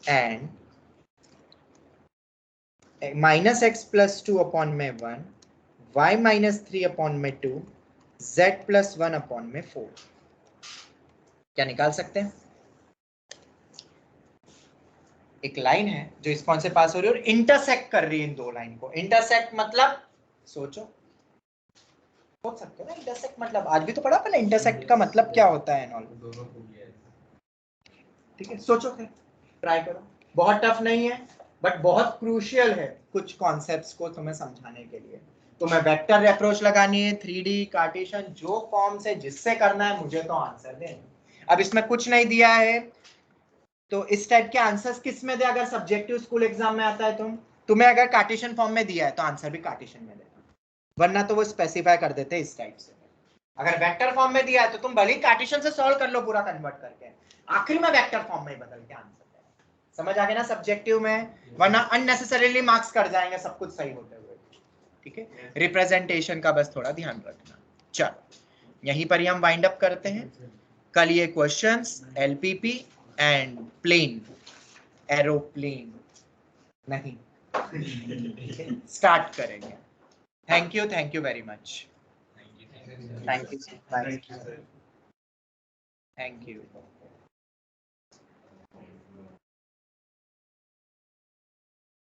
and minus x plus 2 upon में 1, y minus 3 upon में 2, z plus 1 upon में 4. क्या निकाल सकते हैं? एक लाइन है जो इस पॉइंट से पास हो रही है और इंटरसेक्ट कर रही है इन दो लाइन को. इंटरसेक्ट मतलब सोचो, सोच सकते हो ना इंटरसेक्ट मतलब, आज भी तो पढ़ा पहले इंटरसेक्ट का मतलब क्या होता है एंड दोनों को लिया है। ठीक है, सोचो फिर, ट्राई करो. बहुत टफ नहीं है बट बहुत क्रूशियल है कुछ कॉन्सेप्ट्स को तुम्हें समझाने के लिए. तुम्हें वेक्टर अप्रोच लगानी है, 3D कार्टेशियन, जो फॉर्म से जिससे करना है, मुझे तो आंसर दे. अब इसमें कुछ नहीं दिया है तो इस टाइप के आंसर्स किस में दे? अगर सब्जेक्टिव स्कूल एग्जाम में आता है तुम्हें अगर कार्टेशियन फॉर्म में दिया है तो आंसर भी कार्टेशियन में देना, वरना तो वो स्पेसिफाई कर देते हैं इस टाइप से. अगर वेक्टर फॉर्म में दिया है तो तुम भले ही कार्टेशियन से सॉल्व कर लो पूरा कन्वर्ट करके, आखिर में वेक्टर फॉर्म में ही बदल के आंसर देना. समझ आ गया ना सब्जेक्टिव में? वरना अननेसेसरीली मार्क्स कट जाएंगे सब कुछ सही होते हुए. ठीक है, रिप्रेजेंटेशन का बस थोड़ा ध्यान रखना. चलो यहीं पर ही हम वाइंड अप करते हैं. कल ये questions LPP and plane aeroplane नहीं स्टार्ट करेंगे. Thank you very much. Thank you. Bye. Thank you.